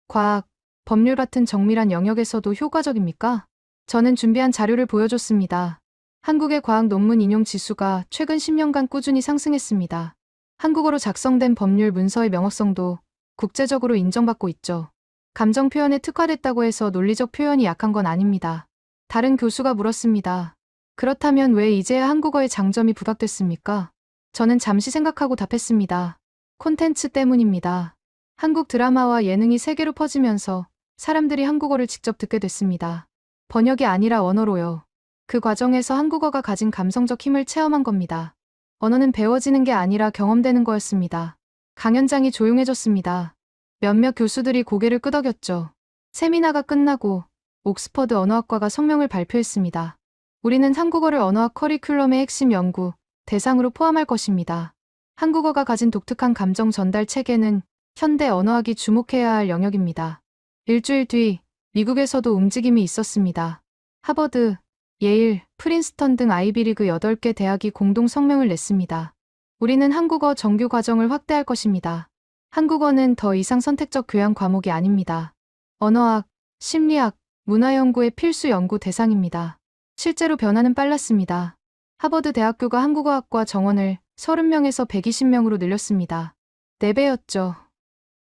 과학, 법률 같은 정밀한 영역에서도 효과적입니까? 저는 준비한 자료를 보여줬습니다. 한국의 과학 논문 인용 지수가 최근 10년간 꾸준히 상승했습니다. 한국어로 작성된 법률 문서의 명확성도 국제적으로 인정받고 있죠. 감정 표현에 특화됐다고 해서 논리적 표현이 약한 건 아닙니다. 다른 교수가 물었습니다. 그렇다면 왜 이제야 한국어의 장점이 부각됐습니까? 저는 잠시 생각하고 답했습니다. 콘텐츠 때문입니다. 한국 드라마와 예능이 세계로 퍼지면서 사람들이 한국어를 직접 듣게 됐습니다. 번역이 아니라 언어로요. 그 과정에서 한국어가 가진 감성적 힘을 체험한 겁니다. 언어는 배워지는 게 아니라 경험되는 거였습니다. 강연장이 조용해졌습니다. 몇몇 교수들이 고개를 끄덕였죠. 세미나가 끝나고 옥스퍼드 언어학과가 성명을 발표했습니다. 우리는 한국어를 언어학 커리큘럼의 핵심 연구 대상으로 포함할 것입니다. 한국어가 가진 독특한 감정 전달 체계는 현대 언어학이 주목해야 할 영역입니다. 일주일 뒤 미국에서도 움직임이 있었습니다. 하버드, 예일, 프린스턴 등 아이비리그 8개 대학이 공동 성명을 냈습니다. 우리는 한국어 정규 과정을 확대할 것입니다. 한국어는 더 이상 선택적 교양 과목이 아닙니다. 언어학, 심리학, 문화연구의 필수 연구 대상입니다. 실제로 변화는 빨랐습니다. 하버드 대학교가 한국어학과 정원을 30명에서 120명으로 늘렸습니다. 4배였죠.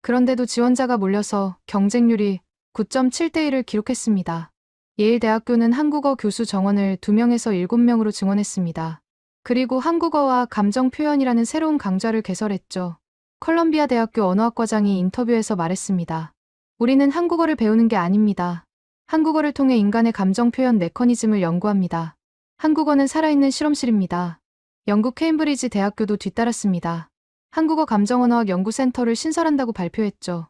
그런데도 지원자가 몰려서 경쟁률이 9.7대 1을 기록했습니다. 예일 대학교는 한국어 교수 정원을 2명에서 7명으로 증원했습니다. 그리고 한국어와 감정 표현이라는 새로운 강좌를 개설했죠. 컬럼비아 대학교 언어학과장이 인터뷰에서 말했습니다. 우리는 한국어를 배우는 게 아닙니다. 한국어를 통해 인간의 감정 표현 메커니즘을 연구합니다. 한국어는 살아있는 실험실입니다. 영국 케임브리지 대학교도 뒤따랐습니다. 한국어 감정언어학 연구센터를 신설한다고 발표했죠.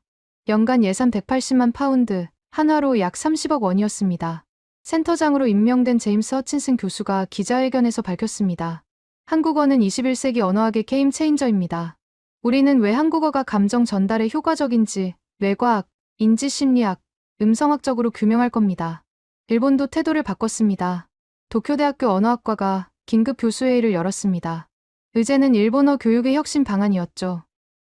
연간 예산 180만 파운드, 한화로 약 30억 원이었습니다. 센터장으로 임명된 제임스 허친슨 교수가 기자회견에서 밝혔습니다. 한국어는 21세기 언어학의 게임 체인저입니다. 우리는 왜 한국어가 감정 전달에 효과적인지 뇌과학, 인지심리학, 음성학적으로 규명할 겁니다. 일본도 태도를 바꿨습니다. 도쿄대학교 언어학과가 긴급 교수회의를 열었습니다. 의제는 일본어 교육의 혁신 방안이었죠.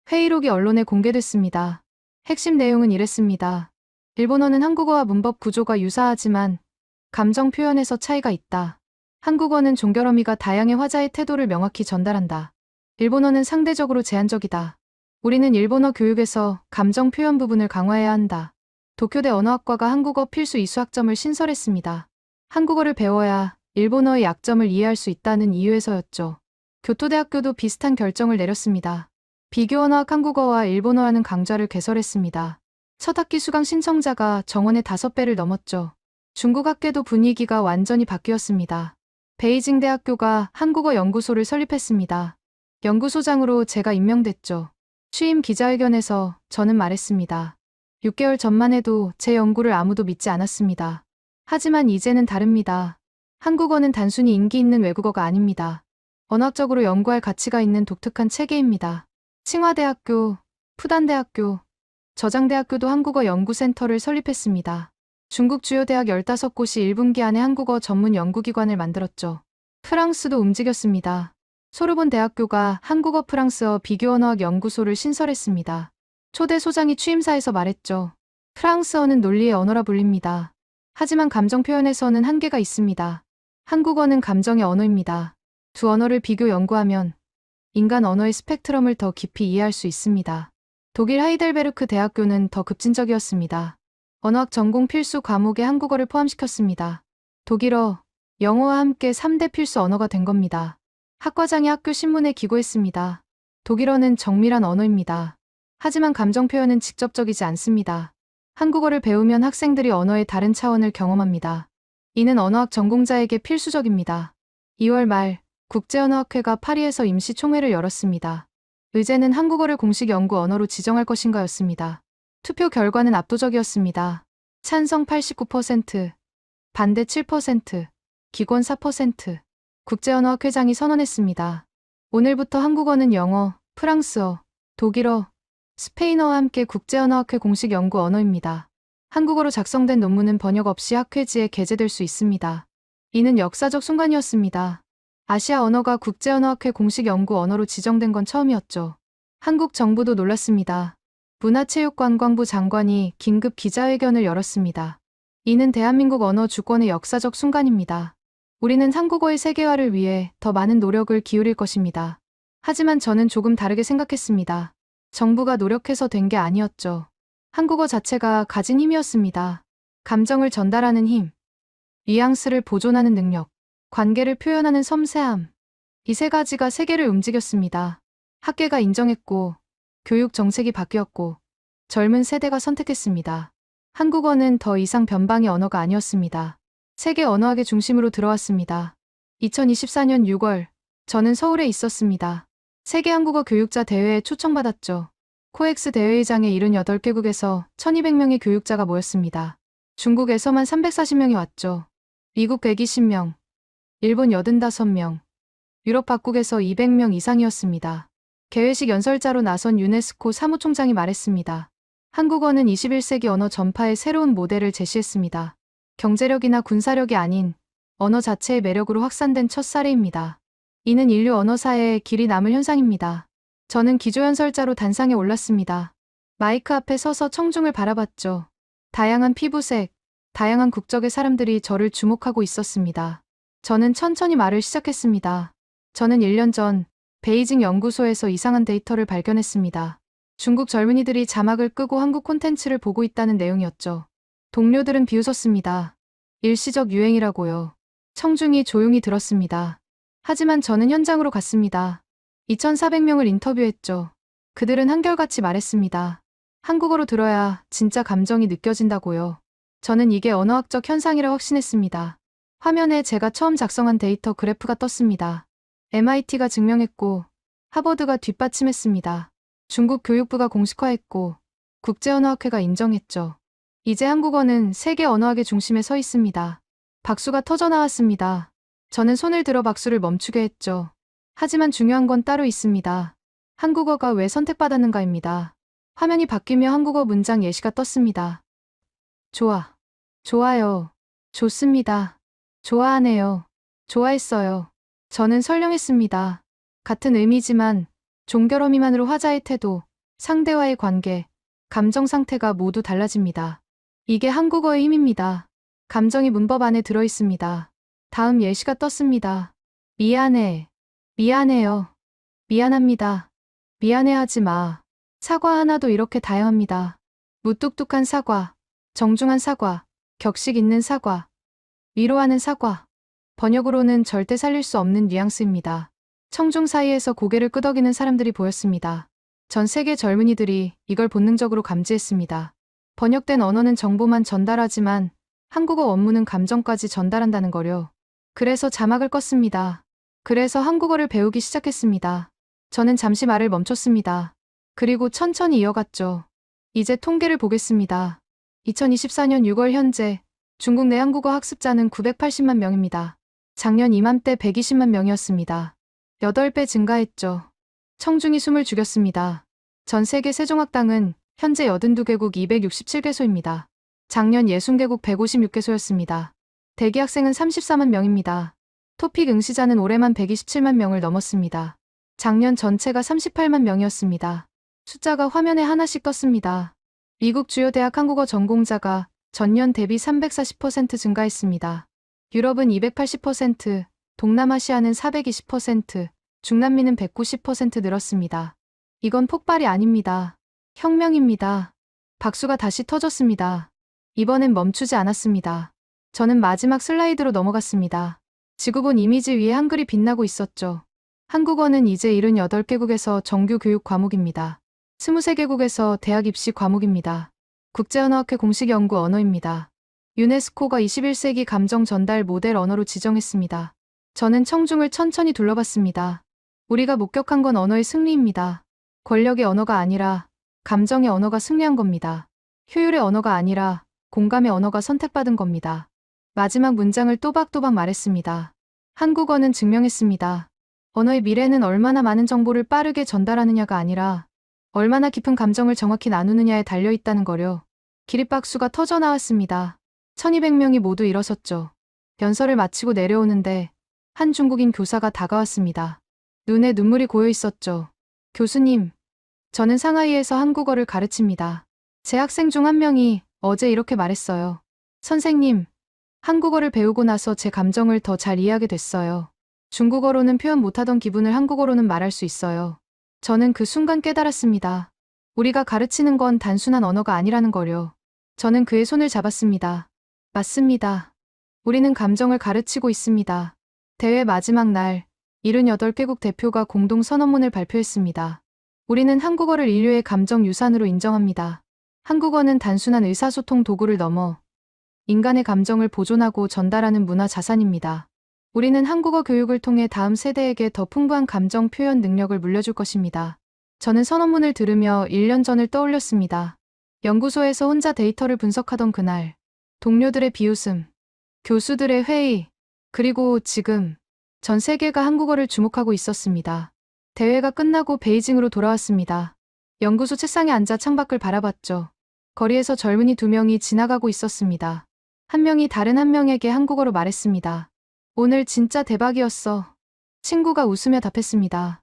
회의록이 언론에 공개됐습니다. 핵심 내용은 이랬습니다. 일본어는 한국어와 문법 구조가 유사하지만 감정 표현에서 차이가 있다. 한국어는 종결어미가 다양의 화자의 태도를 명확히 전달한다. 일본어는 상대적으로 제한적이다. 우리는 일본어 교육에서 감정 표현 부분을 강화해야 한다. 도쿄대 언어학과가 한국어 필수 이수학점을 신설했습니다. 한국어를 배워야 일본어의 약점을 이해할 수 있다는 이유에서였죠. 교토대학교도 비슷한 결정을 내렸습니다. 비교언어학 한국어와 일본어라는 강좌를 개설했습니다. 첫 학기 수강 신청자가 정원의 5배를 넘었죠. 중국 학계도 분위기가 완전히 바뀌었습니다. 베이징 대학교가 한국어 연구소를 설립했습니다. 연구소장으로 제가 임명됐죠. 취임 기자회견에서 저는 말했습니다. 6개월 전만 해도 제 연구를 아무도 믿지 않았습니다. 하지만 이제는 다릅니다. 한국어는 단순히 인기 있는 외국어가 아닙니다. 언어학적으로 연구할 가치가 있는 독특한 체계입니다. 칭화대학교, 푸단대학교, 저장대학교도 한국어 연구센터를 설립했습니다. 중국 주요 대학 15곳이 1분기 안에 한국어 전문 연구기관을 만들었죠. 프랑스도 움직였습니다. 소르본 대학교가 한국어 프랑스어 비교언어학 연구소를 신설했습니다. 초대 소장이 취임사에서 말했죠. 프랑스어는 논리의 언어라 불립니다. 하지만 감정 표현에서는 한계가 있습니다. 한국어는 감정의 언어입니다. 두 언어를 비교 연구하면 인간 언어의 스펙트럼을 더 깊이 이해할 수 있습니다. 독일 하이델베르크 대학교는 더 급진적이었습니다. 언어학 전공 필수 과목에 한국어를 포함시켰습니다. 독일어, 영어와 함께 3대 필수 언어가 된 겁니다. 학과장이 학교 신문에 기고했습니다. 독일어는 정밀한 언어입니다. 하지만 감정 표현은 직접적이지 않습니다. 한국어를 배우면 학생들이 언어의 다른 차원을 경험합니다. 이는 언어학 전공자에게 필수적입니다. 2월 말 국제언어학회가 파리에서 임시 총회를 열었습니다. 의제는 한국어를 공식 연구 언어로 지정할 것인가였습니다. 투표 결과는 압도적이었습니다. 찬성 89%, 반대 7%, 기권 4%. 국제언어학회장이 선언했습니다. 오늘부터 한국어는 영어, 프랑스어, 독일어, 스페인어와 함께 국제언어학회 공식 연구 언어입니다. 한국어로 작성된 논문은 번역 없이 학회지에 게재될 수 있습니다. 이는 역사적 순간이었습니다. 아시아 언어가 국제언어학회 공식 연구 언어로 지정된 건 처음이었죠. 한국 정부도 놀랐습니다. 문화체육관광부 장관이 긴급 기자회견을 열었습니다. 이는 대한민국 언어 주권의 역사적 순간입니다. 우리는 한국어의 세계화를 위해 더 많은 노력을 기울일 것입니다. 하지만 저는 조금 다르게 생각했습니다. 정부가 노력해서 된 게 아니었죠. 한국어 자체가 가진 힘이었습니다. 감정을 전달하는 힘, 뉘앙스를 보존하는 능력, 관계를 표현하는 섬세함. 이 세 가지가 세계를 움직였습니다. 학계가 인정했고, 교육 정책이 바뀌었고, 젊은 세대가 선택했습니다. 한국어는 더 이상 변방의 언어가 아니었습니다. 세계 언어학의 중심으로 들어왔습니다. 2024년 6월, 저는 서울에 있었습니다. 세계 한국어 교육자 대회에 초청받았죠. 코엑스 대회의장에 78개국에서 1200명의 교육자가 모였습니다. 중국에서만 340명이 왔죠. 미국 120명, 일본 85명, 유럽 각국에서 200명 이상이었습니다. 개회식 연설자로 나선 유네스코 사무총장이 말했습니다. 한국어는 21세기 언어 전파의 새로운 모델을 제시했습니다. 경제력이나 군사력이 아닌 언어 자체의 매력으로 확산된 첫 사례입니다. 이는 인류 언어사회에 길이 남을 현상입니다. 저는 기조연설자로 단상에 올랐습니다. 마이크 앞에 서서 청중을 바라봤죠. 다양한 피부색, 다양한 국적의 사람들이 저를 주목하고 있었습니다. 저는 천천히 말을 시작했습니다. 저는 1년 전 베이징 연구소에서 이상한 데이터를 발견했습니다. 중국 젊은이들이 자막을 끄고 한국 콘텐츠를 보고 있다는 내용이었죠. 동료들은 비웃었습니다. 일시적 유행이라고요. 청중이 조용히 들었습니다. 하지만 저는 현장으로 갔습니다. 2,400명을 인터뷰했죠. 그들은 한결같이 말했습니다. 한국어로 들어야 진짜 감정이 느껴진다고요. 저는 이게 언어학적 현상이라 확신했습니다. 화면에 제가 처음 작성한 데이터 그래프가 떴습니다. MIT가 증명했고 하버드가 뒷받침했습니다. 중국 교육부가 공식화했고 국제언어학회가 인정했죠. 이제 한국어는 세계 언어학의 중심에 서 있습니다. 박수가 터져나왔습니다. 저는 손을 들어 박수를 멈추게 했죠. 하지만 중요한 건 따로 있습니다. 한국어가 왜 선택받았는가입니다. 화면이 바뀌며 한국어 문장 예시가 떴습니다. 좋아. 좋아요. 좋습니다. 좋아하네요. 좋아했어요. 저는 설명했습니다. 같은 의미지만 종결어 미만으로 화자의 태도, 상대와의 관계, 감정 상태가 모두 달라집니다. 이게 한국어의 힘입니다. 감정이 문법 안에 들어있습니다. 다음 예시가 떴습니다. 미안해. 미안해요. 미안합니다. 미안해하지 마. 사과 하나도 이렇게 다양합니다. 무뚝뚝한 사과, 정중한 사과, 격식 있는 사과, 위로하는 사과. 번역으로는 절대 살릴 수 없는 뉘앙스입니다. 청중 사이에서 고개를 끄덕이는 사람들이 보였습니다. 전 세계 젊은이들이 이걸 본능적으로 감지했습니다. 번역된 언어는 정보만 전달하지만 한국어 원문은 감정까지 전달한다는 거요. 그래서 자막을 껐습니다. 그래서 한국어를 배우기 시작했습니다. 저는 잠시 말을 멈췄습니다. 그리고 천천히 이어갔죠. 이제 통계를 보겠습니다. 2024년 6월 현재 중국 내 한국어 학습자는 980만 명입니다. 작년 이맘때 120만 명이었습니다. 8배 증가했죠. 청중이 숨을 죽였습니다. 전 세계 세종학당은 현재 82개국 267개소입니다. 작년 60개국 156개소였습니다. 대기 학생은 34만 명입니다. 토픽 응시자는 올해만 127만 명을 넘었습니다. 작년 전체가 38만 명이었습니다. 숫자가 화면에 하나씩 떴습니다. 미국 주요 대학 한국어 전공자가 전년 대비 340% 증가했습니다. 유럽은 280%, 동남아시아는 420%, 중남미는 190% 늘었습니다. 이건 폭발이 아닙니다. 혁명입니다. 박수가 다시 터졌습니다. 이번엔 멈추지 않았습니다. 저는 마지막 슬라이드로 넘어갔습니다. 지구본 이미지 위에 한글이 빛나고 있었죠. 한국어는 이제 78개국에서 정규 교육 과목입니다. 23개국에서 대학 입시 과목입니다. 국제언어학회 공식 연구 언어입니다. 유네스코가 21세기 감정 전달 모델 언어로 지정했습니다. 저는 청중을 천천히 둘러봤습니다. 우리가 목격한 건 언어의 승리입니다. 권력의 언어가 아니라 감정의 언어가 승리한 겁니다. 효율의 언어가 아니라 공감의 언어가 선택받은 겁니다. 마지막 문장을 또박또박 말했습니다. 한국어는 증명했습니다. 언어의 미래는 얼마나 많은 정보를 빠르게 전달하느냐가 아니라 얼마나 깊은 감정을 정확히 나누느냐에 달려있다는 거려. 기립박수가 터져나왔습니다. 1200명이 모두 일어섰죠. 연설을 마치고 내려오는데 한 중국인 교사가 다가왔습니다. 눈에 눈물이 고여 있었죠. 교수님, 저는 상하이에서 한국어를 가르칩니다. 제 학생 중 한 명이 어제 이렇게 말했어요. 선생님, 한국어를 배우고 나서 제 감정을 더 잘 이해하게 됐어요. 중국어로는 표현 못하던 기분을 한국어로는 말할 수 있어요. 저는 그 순간 깨달았습니다. 우리가 가르치는 건 단순한 언어가 아니라는 거요. 저는 그의 손을 잡았습니다. 맞습니다. 우리는 감정을 가르치고 있습니다. 대회 마지막 날, 78개국 대표가 공동 선언문을 발표했습니다. 우리는 한국어를 인류의 감정 유산으로 인정합니다. 한국어는 단순한 의사소통 도구를 넘어 인간의 감정을 보존하고 전달하는 문화 자산입니다. 우리는 한국어 교육을 통해 다음 세대에게 더 풍부한 감정 표현 능력을 물려줄 것입니다. 저는 선언문을 들으며 1년 전을 떠올렸습니다. 연구소에서 혼자 데이터를 분석하던 그날, 동료들의 비웃음, 교수들의 회의, 그리고 지금 전 세계가 한국어를 주목하고 있었습니다. 대회가 끝나고 베이징으로 돌아왔습니다. 연구소 책상에 앉아 창밖을 바라봤죠. 거리에서 젊은이 2명이 지나가고 있었습니다. 한 명이 다른 한 명에게 한국어로 말했습니다. 오늘 진짜 대박이었어. 친구가 웃으며 답했습니다.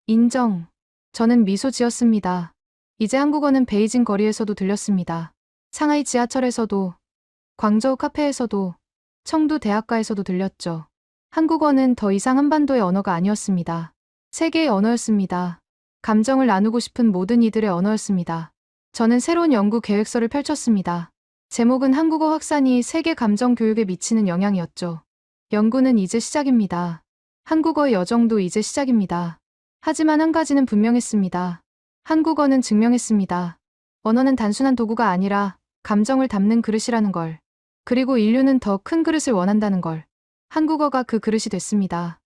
인정. 저는 미소 지었습니다. 이제 한국어는 베이징 거리에서도 들렸습니다. 상하이 지하철에서도, 광저우 카페에서도, 청두 대학가에서도 들렸죠. 한국어는 더 이상 한반도의 언어가 아니었습니다. 세계의 언어였습니다. 감정을 나누고 싶은 모든 이들의 언어였습니다. 저는 새로운 연구 계획서를 펼쳤습니다. 제목은 한국어 확산이 세계 감정 교육에 미치는 영향이었죠. 연구는 이제 시작입니다. 한국어의 여정도 이제 시작입니다. 하지만 한 가지는 분명했습니다. 한국어는 증명했습니다. 언어는 단순한 도구가 아니라 감정을 담는 그릇이라는 걸. 그리고 인류는 더 큰 그릇을 원한다는 걸. 한국어가 그 그릇이 됐습니다.